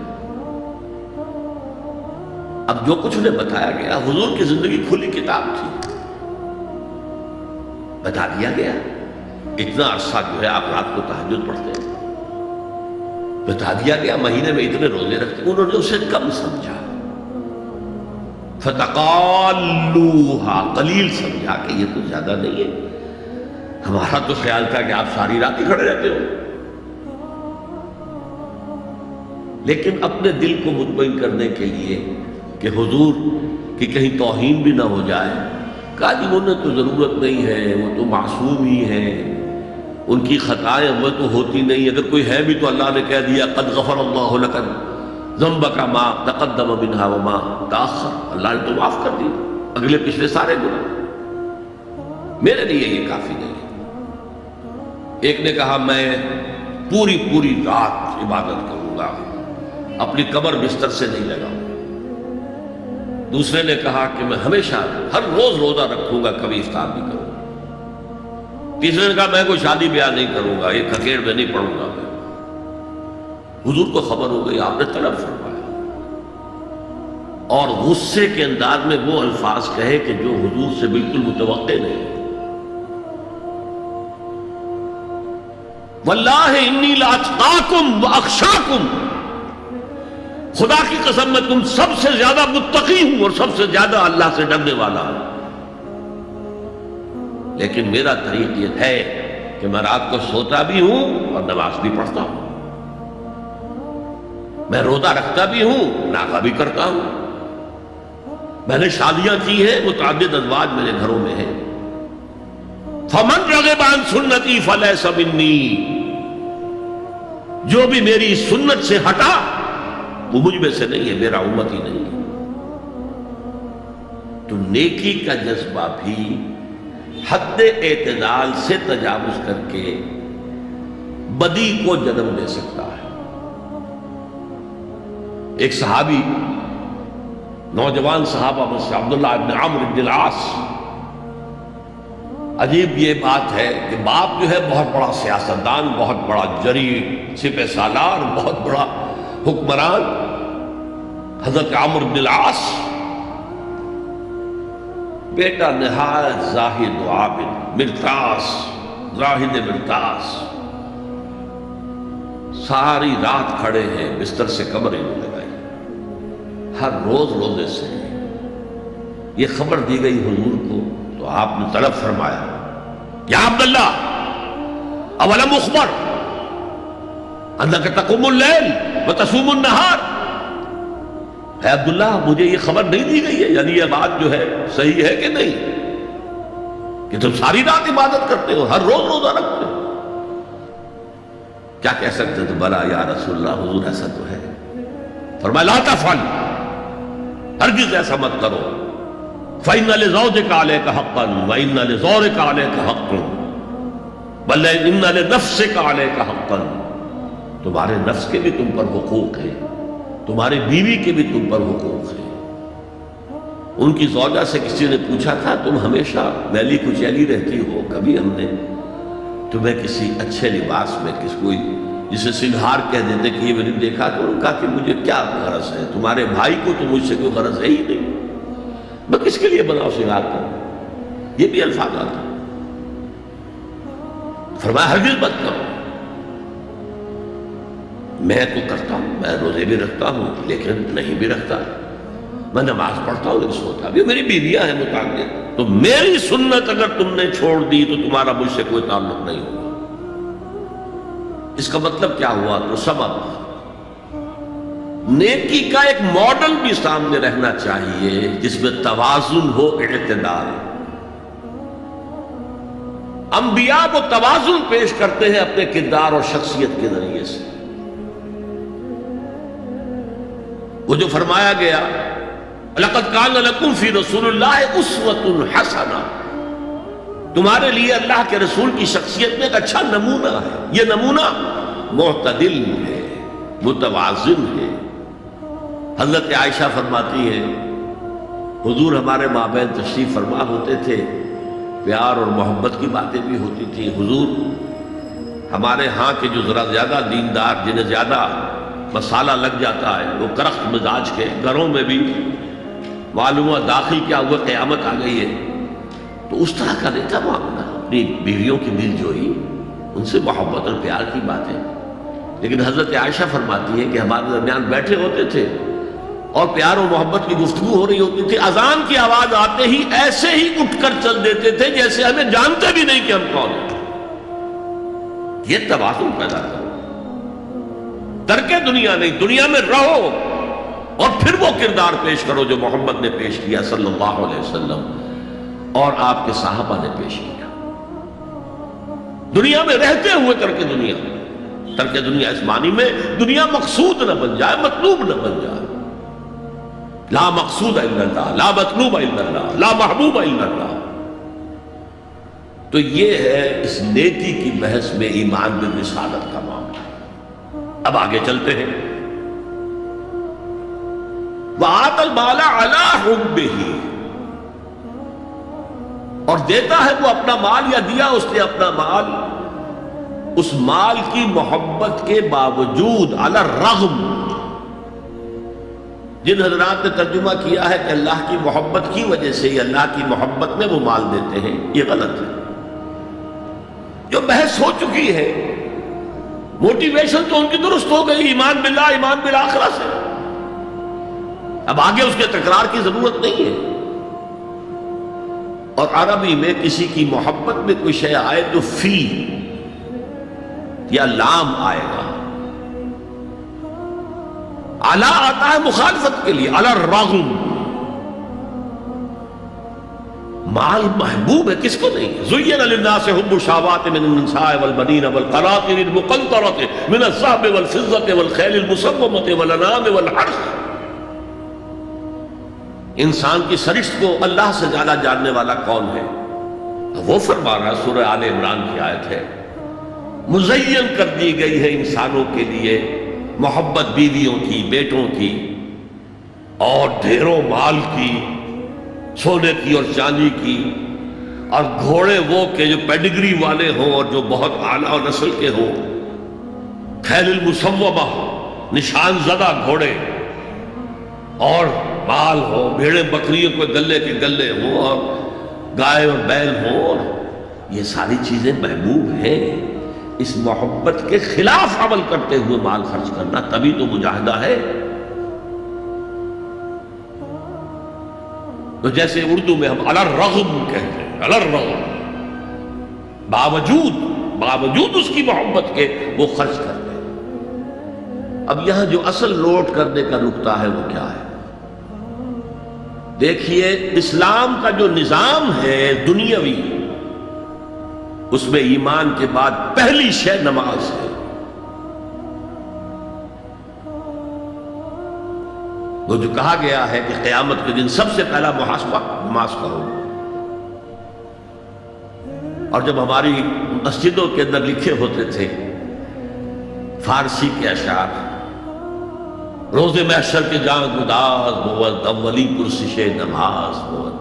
اب جو کچھ انہیں بتایا گیا، حضور کی زندگی کھلی کتاب تھی، بتا دیا گیا اتنا عرصہ جو ہے آپ رات کو تہجد پڑھتے ہیں، بتا دیا گیا مہینے میں اتنے روزے رکھتے ہیں۔ انہوں نے اسے کم سمجھا، فتقالوہا، قلیل سمجھا کہ یہ تو زیادہ نہیں ہے، ہمارا تو خیال تھا کہ آپ ساری رات ہی کھڑے رہتے ہو، لیکن اپنے دل کو مطمئن کرنے کے لیے کہ حضور کی کہیں توہین بھی نہ ہو جائے، کہا جی انہیں تو ضرورت نہیں ہے، وہ تو معصوم ہی ہیں، ان کی خطائیں وہ تو ہوتی نہیں، اگر کوئی ہے بھی تو اللہ نے کہہ دیا قد غفر اللہ لک ذنبک ما تقدم منہا وما تاخر، اللہ نے تو معاف کر دی اگلے پچھلے سارے گناہ، میرے لیے یہ کافی نہیں ہے۔ ایک نے کہا میں پوری رات عبادت کروں گا، اپنی قبر بستر سے نہیں لگاؤں۔ دوسرے نے کہا کہ میں ہمیشہ ہر روز روزہ رکھوں گا، کبھی افطار نہیں کروں گا۔ تیسرے نے کہا میں کوئی شادی بیاہ نہیں کروں گا، یہ کھکیڑ میں نہیں پڑھوں گا میں۔ حضور کو خبر ہو گئی، آپ نے طلب فرمایا اور غصے کے انداز میں وہ الفاظ کہے کہ جو حضور سے بالکل متوقع نہیں۔ واللہ انی لاتقاکم واخشاکم، خدا کی قسم میں تم سب سے زیادہ متقی ہوں اور سب سے زیادہ اللہ سے ڈرنے والا ہوں، لیکن میرا طریق یہ ہے کہ میں رات کو سوتا بھی ہوں اور نماز بھی پڑھتا ہوں، میں روزہ رکھتا بھی ہوں، نافلہ بھی کرتا ہوں، میں نے شادیاں کی ہیں، متعدد ازواج میرے گھروں میں ہیں۔ فمن رغب عن سنتی فلیس منی، جو بھی میری سنت سے ہٹا وہ مجھ میں سے نہیں ہے، میرا امت ہی نہیں ہے۔ تو نیکی کا جذبہ بھی حد اعتدال سے تجاوز کر کے بدی کو جنم دے سکتا ہے۔ ایک صحابی، نوجوان صحابہ میں سے عبداللہ ابن عمرو بن العاص، عجیب یہ بات ہے کہ باپ جو ہے بہت بڑا سیاستدان، بہت بڑا جری سپہ سالار، بہت بڑا حکمران، حضرت عمرو بن العاص، بیٹا نہایت زاہد و عابد، مرتاس، زاہد مرتاس، ساری رات کھڑے ہیں، بستر سے کمر ہی نہیں لگائی، ہر روز روزے سے۔ یہ خبر دی گئی حضور کو تو آپ نے طلب فرمایا یا عبداللہ اولم اخبر انک تقوم اللیل وتصوم النہار، اے عبداللہ مجھے یہ خبر نہیں دی گئی ہے، یعنی یہ بات جو ہے صحیح ہے کہ نہیں کہ تم ساری رات عبادت کرتے ہو، ہر روز روزہ رکھتے ہو؟ کیا کہہ سکتے تو بلا یا رسول اللہ، حضور ایسا تو ہے۔ فرمایا لا تفعل، ہرگز ایسا مت کرو، فإن لزوجك عليك حقا وإن لزورك عليك حقا بل إن لنفسك عليك حقا، تمہارے نفس کے بھی تم پر حقوق ہیں، تمہاری بیوی کے بھی تم پر حقوق ہیں۔ ان کی زوجہ سے کسی نے پوچھا تھا تم ہمیشہ میلی کچیلی رہتی ہو، کبھی ہم نے تمہیں کسی اچھے لباس میں کس کوئی جسے سنگھار کہہ دیتے کہ یہ میں نے دیکھا؟ تو ان کا کہ مجھے کیا غرض ہے، تمہارے بھائی کو تو مجھ سے کوئی غرض ہے ہی نہیں، میں کس کے لیے بناؤ سنگھار کروں؟ یہ بھی الفاظ آتا۔ فرمایا ہرگز مت کرو، میں تو کرتا ہوں، میں روزے بھی رکھتا ہوں لیکن نہیں بھی رکھتا، میں نماز پڑھتا ہوں لیکن سوتا بھی، میری بیویاں ہیں متعدد، تو میری سنت اگر تم نے چھوڑ دی تو تمہارا مجھ سے کوئی تعلق نہیں ہوگا۔ اس کا مطلب کیا ہوا؟ تو سبب نیکی کا ایک ماڈل بھی سامنے رہنا چاہیے جس میں توازن ہو، اعتدال۔ انبیاء وہ توازن پیش کرتے ہیں اپنے کردار اور شخصیت کے ذریعے سے۔ وہ جو فرمایا گیا لَقَدْ كَانَ لَكُمْ فِي رَسُولِ اللَّهِ أُسْوَةٌ حَسَنَةٌ، تمہارے لیے اللہ کے رسول کی شخصیت میں ایک اچھا نمونہ ہے، یہ نمونہ معتدل ہے، متوازن ہے۔ حضرت عائشہ فرماتی ہے حضور ہمارے مابین تشریف فرما ہوتے تھے، پیار اور محبت کی باتیں بھی ہوتی تھی۔ حضور ہمارے ہاں کے جو ذرا زیادہ دیندار، جنہیں زیادہ مسالہ لگ جاتا ہے، وہ کرخت مزاج کے، گھروں میں بھی معلوم ہوا داخل کیا ہوا قیامت آ گئی ہے، تو اس طرح کا نہیں تھا معاملہ، اپنی بیویوں کی دل جوئی، ان سے محبت اور پیار کی باتیں۔ لیکن حضرت عائشہ فرماتی ہے کہ ہمارے درمیان بیٹھے ہوتے تھے اور پیار و محبت کی گفتگو ہو رہی ہوتی تھی، اذان کی آواز آتے ہی ایسے ہی اٹھ کر چل دیتے تھے جیسے ہمیں جانتے بھی نہیں کہ ہم کون ہیں۔ یہ توازن پیدا کرو، ترک دنیا نہیں، دنیا میں رہو اور پھر وہ کردار پیش کرو جو محمد نے پیش کیا صلی اللہ علیہ وسلم اور آپ کے صحابہ نے پیش کیا۔ دنیا میں رہتے ہوئے ترک دنیا، ترک دنیا اس معنی میں دنیا مقصود نہ بن جائے، مطلوب نہ بن جائے۔ لا مقصود الا اللہ، لا مطلوب الا اللہ، لا محبوب الا اللہ۔ تو یہ ہے اس نیکی کی بحث میں ایمان بالرسالت کا معاملہ۔ اب آگے چلتے ہیں۔ وَآتَى الْمَالَ عَلَىٰ حُبِّهِ، اور دیتا ہے وہ اپنا مال، یا دیا اس نے اپنا مال اس مال کی محبت کے باوجود، علی الرغم۔ جن حضرات نے ترجمہ کیا ہے کہ اللہ کی محبت کی وجہ سے ہی اللہ کی محبت میں وہ مال دیتے ہیں، یہ غلط ہے۔ جو بحث ہو چکی ہے، موٹیویشن تو ان کی درست ہو گئی، ایمان باللہ، ایمان بالآخرہ سے، اب آگے اس کے تکرار کی ضرورت نہیں ہے۔ اور عربی میں کسی کی محبت میں کوئی شے آئے تو فی یا لام آئے گا۔ علا آتا ہے مخالفت کے لیے، علی الرغم۔ مال محبوب ہے، کس کو نہیں؟ زین للناس حب الشہوات من النساء والبنین والقناطر المقنطرۃ من الذهب والفضة والخیل المسومۃ والانعام والحرث۔ انسان کی سرشت کو اللہ سے زیادہ جاننے والا کون ہے؟ وہ فرما رہا، سورہ آل عمران کی آیت ہے، مزین کر دی گئی ہے انسانوں کے لیے محبت بیویوں کی، بیٹوں کی، اور ڈھیروں مال کی، سونے کی اور چاندی کی، اور گھوڑے وہ کہ جو پیڈگری والے ہوں اور جو بہت اعلیٰ نسل کے ہوں، خیل المسومہ، نشان زدہ گھوڑے، اور مال ہو، بھیڑیں بکریوں کو گلے کے گلے ہوں، اور گائے اور بیل ہوں، اور یہ ساری چیزیں محبوب ہیں۔ اس محبت کے خلاف عمل کرتے ہوئے مال خرچ کرنا تبھی تو مجاہدہ ہے۔ تو جیسے اردو میں ہم علی الرغم کہتے ہیں، علی الرغم، باوجود اس کی محبت کے وہ خرچ کرتے ہیں۔ اب یہاں جو اصل نوٹ کرنے کا نقطہ ہے وہ کیا ہے؟ دیکھیے، اسلام کا جو نظام ہے دنیاوی، اس میں ایمان کے بعد پہلی شے نماز ہے۔ وہ جو کہا گیا ہے کہ قیامت کے دن سب سے پہلا محاسبہ نماز کا ہوگا۔ اور جب ہماری مسجدوں کے اندر لکھے ہوتے تھے فارسی کے اشعار، روز محشر کے جان گداز بود، اولی پرسش نماز بود،